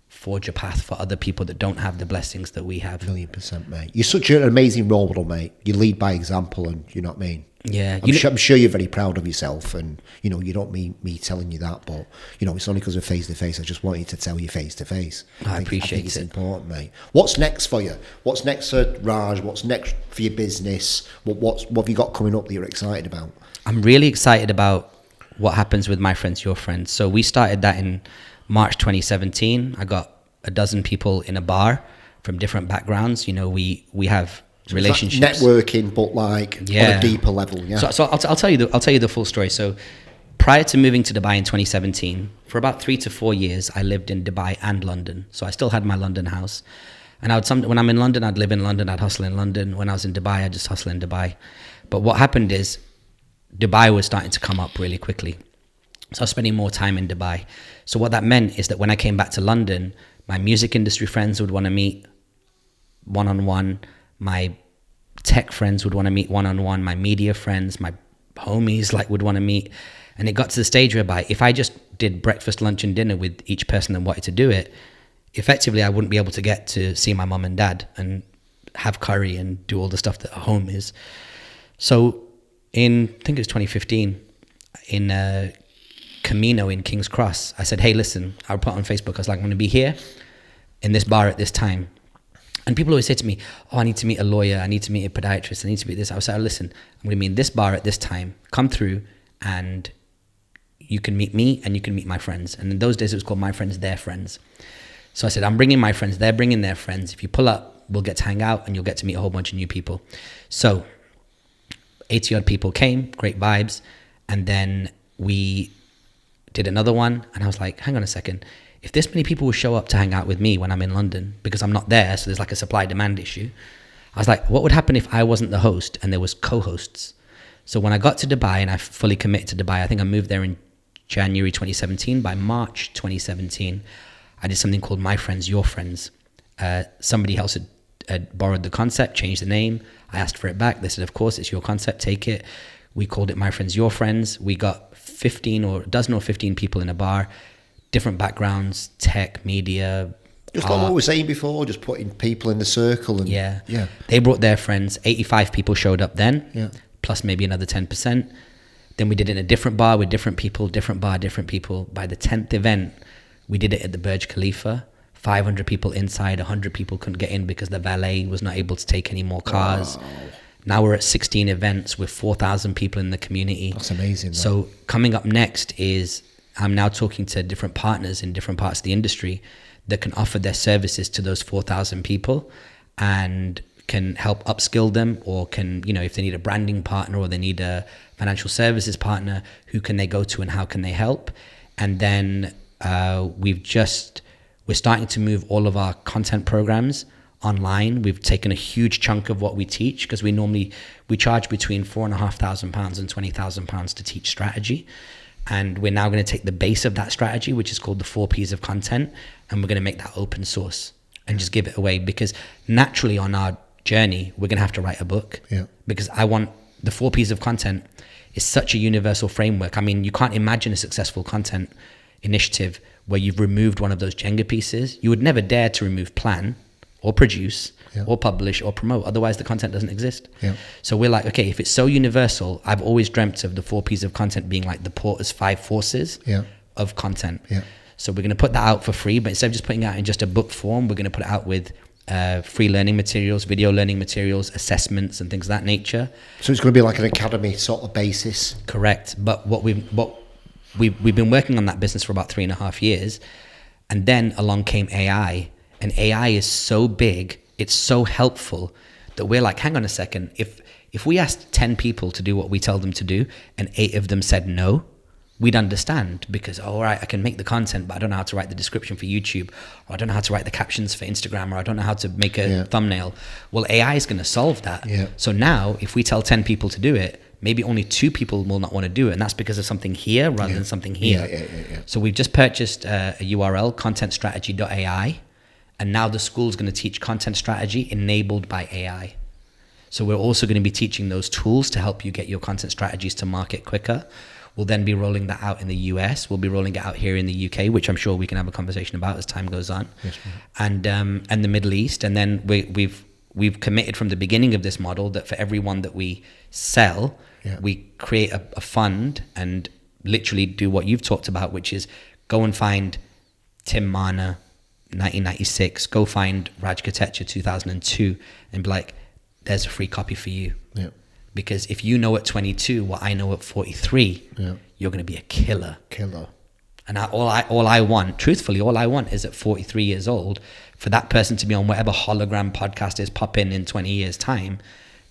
Speaker 2: forge a path for other people that don't have the blessings that we have.
Speaker 1: 1,000,000%, mate. You're such an amazing role model, mate. You lead by example, and you know what I mean?
Speaker 2: Yeah.
Speaker 1: I'm sure you're very proud of yourself, and you know, you don't mean me telling you that, but you know, it's only because of face to face. I just wanted to tell you face to face.
Speaker 2: I appreciate
Speaker 1: it's important, mate. What's next for you? What's next for Raj? What's next for your business? What have you got coming up that you're excited about?
Speaker 2: I'm really excited about what happens with My Friends, Your Friends. So we started that in March 2017. I got a dozen people in a bar from different backgrounds. You know, we have relationships,
Speaker 1: networking, but like on a deeper level.
Speaker 2: So I'll tell you the full story. So prior to moving to Dubai in 2017, for about 3 to 4 years, I lived in Dubai and London. So I still had my London house, and when I'm in London, I'd live in London, I'd hustle in London. When I was in Dubai, I'd just hustle in Dubai. But what happened is Dubai was starting to come up really quickly. So I was spending more time in Dubai. So what that meant is that when I came back to London, my music industry friends would want to meet one-on-one. My tech friends would want to meet one-on-one. My media friends, my homies would want to meet. And it got to the stage whereby if I just did breakfast, lunch and dinner with each person that wanted to do it, effectively I wouldn't be able to get to see my mum and dad and have curry and do all the stuff that a home is. So I think it was 2015, in Camino in King's Cross, I said, hey, listen, I put on Facebook, I was like, I'm going to be here in this bar at this time. And people always say to me, oh, I need to meet a lawyer, I need to meet a podiatrist, I need to meet this. I would say, oh, listen, I'm going to be in this bar at this time. Come through and you can meet me and you can meet my friends. And in those days, it was called My Friends, Their Friends. So I said, I'm bringing my friends, they're bringing their friends. If you pull up, we'll get to hang out and you'll get to meet a whole bunch of new people. So 80 odd people came, great vibes. And then we did another one. And I was like, hang on a second. If this many people will show up to hang out with me when I'm in London, because I'm not there, so there's like a supply demand issue. I was like, what would happen if I wasn't the host and there was co-hosts? So when I got to Dubai and I fully committed to Dubai, I think I moved there in January 2017. By March 2017, I did something called My Friends, Your Friends. Somebody else had borrowed the concept, changed the name. I asked for it back. They said, of course, it's your concept, take it. We called it My Friends, Your Friends. We got 15 or a dozen or 15 people in a bar, different backgrounds, tech, media,
Speaker 1: just like what we were saying before, just putting people in the circle. And
Speaker 2: yeah. They brought their friends. 85 people showed up then, plus maybe another 10%. Then we did it in a different bar with different people, different bar, different people. By the 10th event, we did it at the Burj Khalifa. 500 people inside, 100 people couldn't get in because the valet was not able to take any more cars. Wow. Now we're at 16 events with 4,000 people in the community.
Speaker 1: That's amazing.
Speaker 2: So coming up next is I'm now talking to different partners in different parts of the industry that can offer their services to those 4,000 people and can help upskill them, or can, you know, if they need a branding partner or they need a financial services partner, who can they go to and how can they help? And then we're starting to move all of our content programs online. We've taken a huge chunk of what we teach, because we charge between £4,500 and £20,000 to teach strategy. And we're now going to take the base of that strategy, which is called the 4 Ps of content, and we're going to make that open source and just give it away, because naturally on our journey, we're going to have to write a book, because I want the 4 Ps of content is such a universal framework. I mean, you can't imagine a successful content initiative where you've removed one of those Jenga pieces. You would never dare to remove plan or produce or publish or promote. Otherwise the content doesn't exist. So we're like, okay, if it's so universal, I've always dreamt of the 4 Ps of content being like the Porter's 5 forces of content. So we're going to put that out for free, but instead of just putting it out in just a book form, we're going to put it out with free learning materials, video learning materials, assessments and things of that nature.
Speaker 1: So it's going to be like an academy sort of basis.
Speaker 2: Correct. But we've been working on that business for about 3.5 years. And then along came AI, and AI is so big, it's so helpful that we're like, hang on a second. If we asked 10 people to do what we tell them to do and 8 of them said no, we'd understand, because, all right, I can make the content, but I don't know how to write the description for YouTube, or I don't know how to write the captions for Instagram, or I don't know how to make a thumbnail. Well, AI is going to solve that. So now if we tell 10 people to do it, maybe only 2 people will not want to do it. And that's because of something here rather than something here. So we've just purchased a URL, contentstrategy.ai. And now the school's going to teach content strategy enabled by AI. So we're also going to be teaching those tools to help you get your content strategies to market quicker. We'll then be rolling that out in the US. We'll be rolling it out here in the UK, which I'm sure we can have a conversation about as time goes on. And the Middle East. And then we've committed from the beginning of this model that for everyone that we sell, we create a fund and literally do what you've talked about, which is go and find Tim Marner, 1996, go find Raj Kotecha, 2002, and be like, there's a free copy for you. Because if you know at 22 what I know at 43, you're going to be a killer. And all I want, truthfully, all I want is at 43 years old for that person to be on whatever hologram podcast is pop in 20 years time,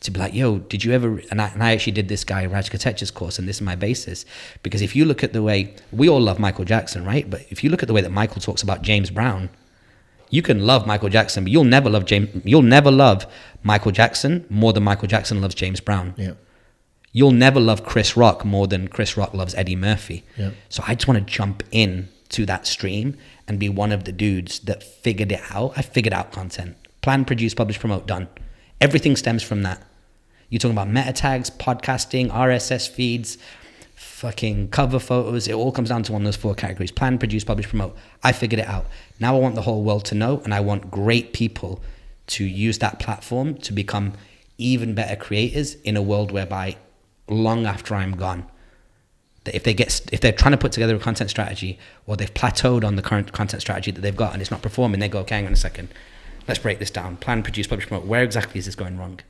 Speaker 2: to be like, yo, did you ever, and I actually did this guy Raj Kotecha's course, and this is my basis. Because if you look at the way, we all love Michael Jackson, right? But if you look at the way that Michael talks about James Brown, you can love Michael Jackson, but you'll never love Michael Jackson more than Michael Jackson loves James Brown. You'll never love Chris Rock more than Chris Rock loves Eddie Murphy. So I just want to jump in to that stream and be one of the dudes that figured it out. I figured out content. Plan, produce, publish, promote, done. Everything stems from that. You're talking about meta tags, podcasting, RSS feeds, fucking cover photos. It all comes down to one of those 4 categories: plan, produce, publish, promote. I figured it out. Now I want the whole world to know, and I want great people to use that platform to become even better creators in a world whereby long after I'm gone, that if they're trying to put together a content strategy, or they've plateaued on the current content strategy that they've got and it's not performing, they go, okay, hang on a second, let's break this down. Plan, produce, publish, promote. Where exactly is this going wrong?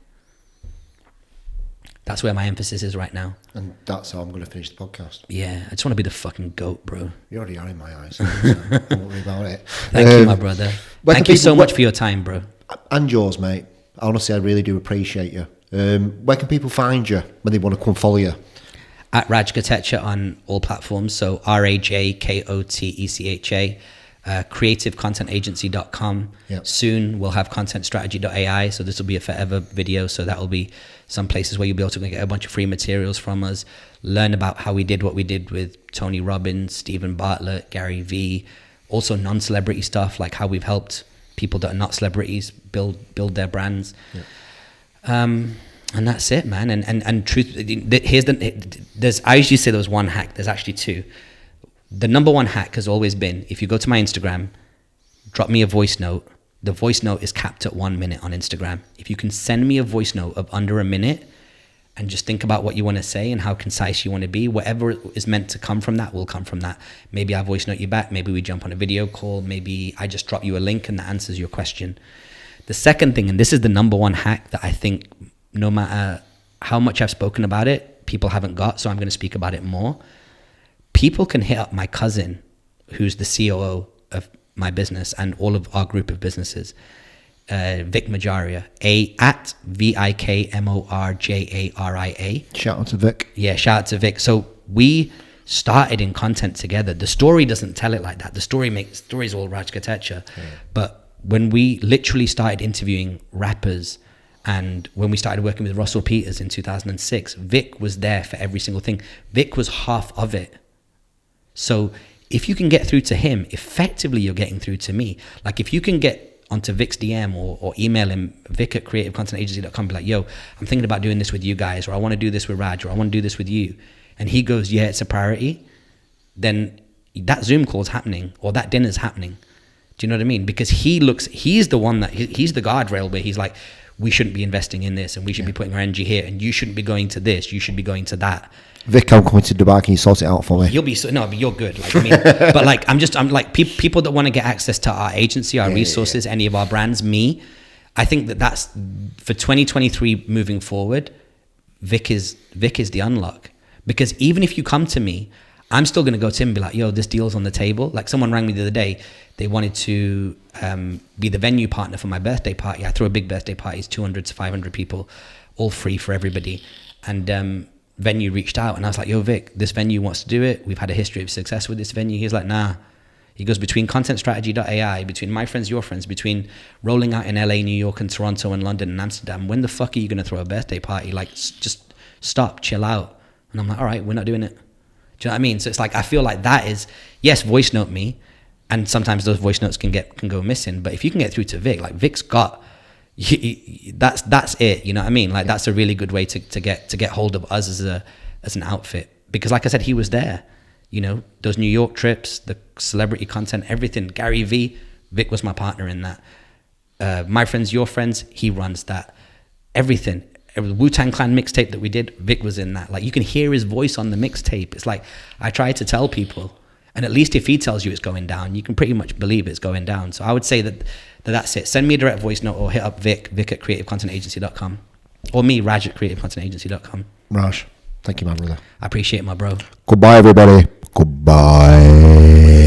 Speaker 2: That's where my emphasis is right now.
Speaker 1: And that's how I'm going to finish the podcast.
Speaker 2: Yeah, I just want to be the fucking GOAT, bro.
Speaker 1: You already are in my eyes. So don't worry about it.
Speaker 2: Thank you, my brother. Thank you so much for your time, bro.
Speaker 1: And yours, mate. Honestly, I really do appreciate you. Where can people find you when they want to come follow you?
Speaker 2: At Raj Kotecha on all platforms. So RajKotecha. CreativeContentAgency.com.
Speaker 1: Yep.
Speaker 2: Soon we'll have ContentStrategy.ai. So this will be a forever video. So that will be some places where you'll be able to get a bunch of free materials from us, learn about how we did what we did with Tony Robbins, Steven Bartlett, Gary V. Also non-celebrity stuff, like how we've helped people that are not celebrities build their brands.
Speaker 1: Yep.
Speaker 2: And that's it, man. And truth, I usually say there was one hack. There's actually two. The number one hack has always been, if you go to my Instagram, drop me a voice note. The voice note is capped at 1 minute on Instagram. If you can send me a voice note of under a minute and just think about what you want to say and how concise you want to be, whatever is meant to come from that will come from that. Maybe I voice note you back. Maybe we jump on a video call. Maybe I just drop you a link and that answers your question. The second thing, and this is the number one hack that I think no matter how much I've spoken about it, people haven't got, so I'm going to speak about it more. People can hit up my cousin, who's the COO of my business and all of our group of businesses, Vic Majaria, at VIKMORJARIA.
Speaker 1: Shout out to Vic.
Speaker 2: Yeah, shout out to Vic. So we started in content together. The story doesn't tell it like that. The story's all Raj Kotecha. Yeah. But when we literally started interviewing rappers, and when we started working with Russell Peters in 2006, Vic was there for every single thing. Vic was half of it. So if you can get through to him, effectively you're getting through to me. Like if you can get onto Vic's DM or email him, vic@creativecontentagency.com, be like, yo, I'm thinking about doing this with you guys, or I want to do this with Raj, or I want to do this with you. And he goes, yeah, it's a priority. Then that Zoom call's happening, or that dinner's happening. Do you know what I mean? Because he's the one he's the guardrail where he's like, we shouldn't be investing in this and we should be putting our energy here and you shouldn't be going to this, you should be going to that.
Speaker 1: Vic, I'm coming to Dubai. Can you sort it out for me?
Speaker 2: But you're good. Like, I mean, but like, I'm like people that want to get access to our agency, our resources, any of our brands, I think that's for 2023 moving forward, Vic is the unlock. Because even if you come to me, I'm still going to go to him and be like, yo, this deal's on the table. Like someone rang me the other day. They wanted to be the venue partner for my birthday party. I throw a big birthday party. It's 200 to 500 people, all free for everybody. And venue reached out and I was like, yo, Vic, this venue wants to do it. We've had a history of success with this venue. He's like, nah. He goes, between ContentStrategy.ai, between my friends, your friends, between rolling out in LA, New York, and Toronto, and London, and Amsterdam, when the fuck are you going to throw a birthday party? Like, just stop, chill out. And I'm like, all right, we're not doing it. Do you know what I mean? So it's like, I feel like that is, yes, voice note me. And sometimes those voice notes can go missing. But if you can get through to Vic, like Vic's got, that's it. You know what I mean? Like that's a really good way to get hold of us as an outfit. Because like I said, he was there. You know, those New York trips, the celebrity content, everything. Gary V, Vic was my partner in that. My friends, your friends, he runs that. Everything. The Wu-Tang Clan mixtape that we did, Vic was in that. Like you can hear his voice on the mixtape. It's like I try to tell people. And at least if he tells you it's going down, you can pretty much believe it's going down. So I would say that's it. Send me a direct voice note or hit up Vic at creativecontentagency.com. Or me, Raj at creativecontentagency.com.
Speaker 1: Raj, thank you, my brother.
Speaker 2: I appreciate it, my bro.
Speaker 1: Goodbye, everybody. Goodbye.